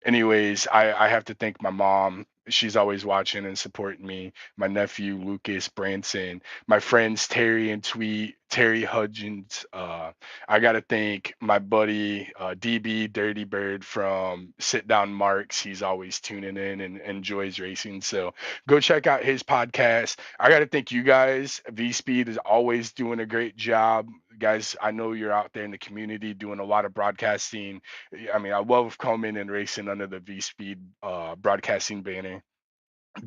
Anyways, I have to thank my mom. She's always watching and supporting me. My nephew Lucas Branson, my friends Terry and Tweet, Terry Hudgens. I gotta thank my buddy DB Dirty Bird from Sit Down Marks. He's always tuning in and enjoys racing. So go check out his podcast. I gotta thank you guys. V Speed is always doing a great job. Guys, I know you're out there in the community doing a lot of broadcasting. I mean, I love coming and racing under the V Speed broadcasting banner.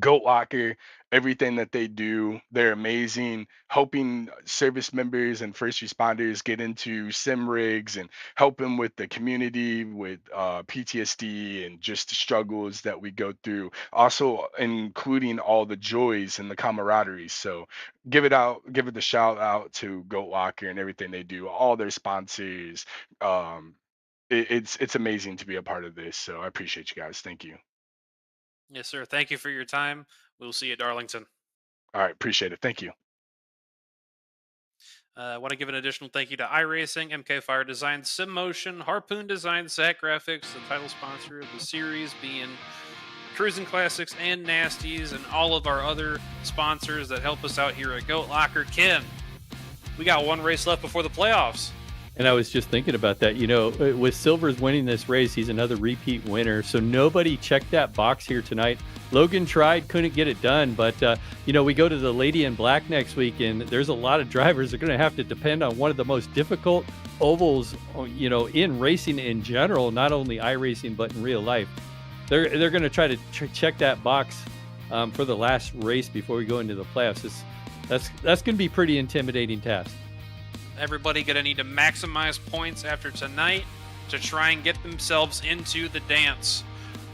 Goat Locker, everything that they do, they're amazing. Helping service members and first responders get into sim rigs and help them with the community with PTSD and just the struggles that we go through. Also, including all the joys and the camaraderie. So, give it the shout out to Goat Locker and everything they do. All their sponsors. Um, it's amazing to be a part of this. So, I appreciate you guys. Thank you. Yes, sir. Thank you for your time. We'll see you at Darlington. All right, appreciate it. Thank you. I want to give an additional thank you to iRacing, MK Fire Design, Sim Motion, Harpoon Design, Zach Graphics, the title sponsor of the series being Cruisin Classics and Nasties, and all of our other sponsors that help us out here at Goat Locker. Ken, we got one race left before the playoffs. And I was just thinking about that. With Silver's winning this race, he's another repeat winner. So nobody checked that box here tonight. Logan tried, couldn't get it done. But, we go to the Lady in Black next week, and there's a lot of drivers that are going to have to depend on one of the most difficult ovals, in racing in general, not only iRacing, but in real life. They're going to try to check that box for the last race before we go into the playoffs. That's going to be pretty intimidating task. Everybody going to need to maximize points after tonight to try and get themselves into the dance.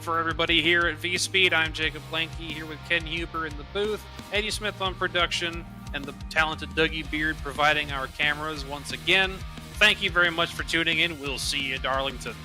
For everybody here at V-Speed, I'm Jacob Blanky here with Ken Huber in the booth, Eddie Smith on production, and the talented Dougie Beard providing our cameras once again. Thank you very much for tuning in. We'll see you at Darlington.